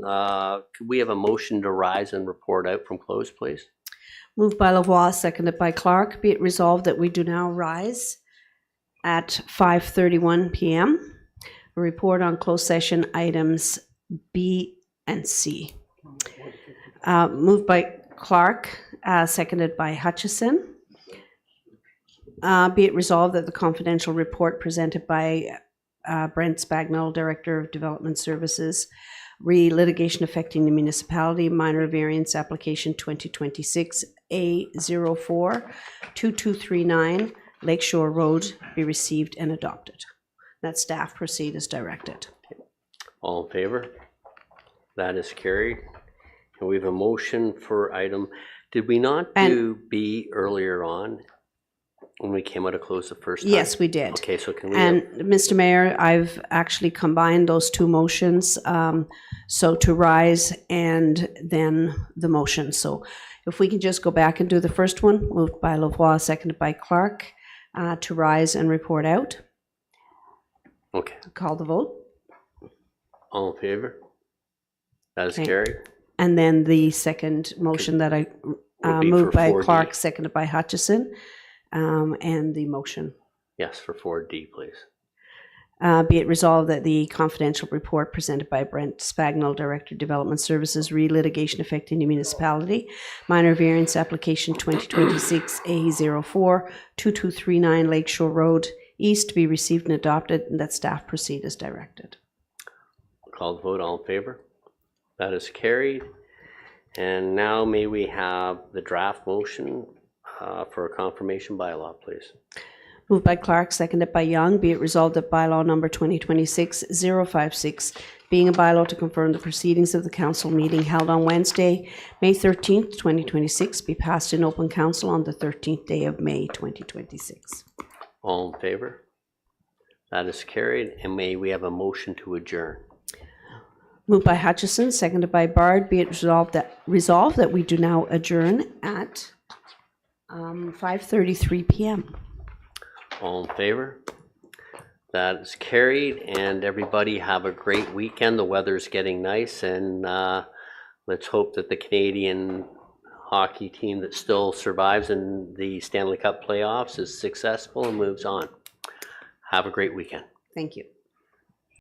Could we have a motion to rise and report out from close, please? Moved by Lavoie, seconded by Clark. Be it resolved that we do now rise at 5:31 p.m. A report on closed session items B and C. Moved by Clark, seconded by Hutchison. Be it resolved that the confidential report presented by Brent Spagnell, Director of Development Services, re-litigation affecting the municipality, minor variance application 2026 A04-2239 Lakeshore Road be received and adopted. That staff proceed as directed. All in favor? That is carried. And we have a motion for item, did we not do B earlier on when we came out of close the first time? Yes, we did. Okay, so can we And have, Mr. Mayor, I've actually combined those two motions, so to rise and then the motion. So if we can just go back and do the first one, moved by Lavoie, seconded by Clark, to rise and report out. okay, Call the vote. all in favor? That is Okay. carried. And then the second motion that I Would be moved for by 4D. Clark, seconded by Hutchison, and the motion. Yes, for 4D, please. Be it resolved that the confidential report presented by Brent Spagnell, Director of Development Services, re-litigation affecting the municipality, minor variance application 2026 A04-2239 Lakeshore Road East be received and adopted, and that staff proceed as directed. Call the vote, all in favor? That is carried. And now may we have the draft motion for a confirmation bylaw, please? Moved by Clark, seconded by Young. Be it resolved that bylaw number 2026-056, being a bylaw to confirm the proceedings of the council meeting held on Wednesday, May 13th, 2026, be passed in open council on the 13th day of May, 2026. All in favor? That is carried. And may we have a motion to adjourn? Moved by Hutchison, seconded by Bard. Be it resolved that we do now adjourn at 5:33 p.m. All in favor? That is carried, and everybody have a great weekend. The weather's getting nice, and let's hope that the Canadian hockey team that still survives in the Stanley Cup playoffs is successful and moves on. Have a great weekend. Thank you.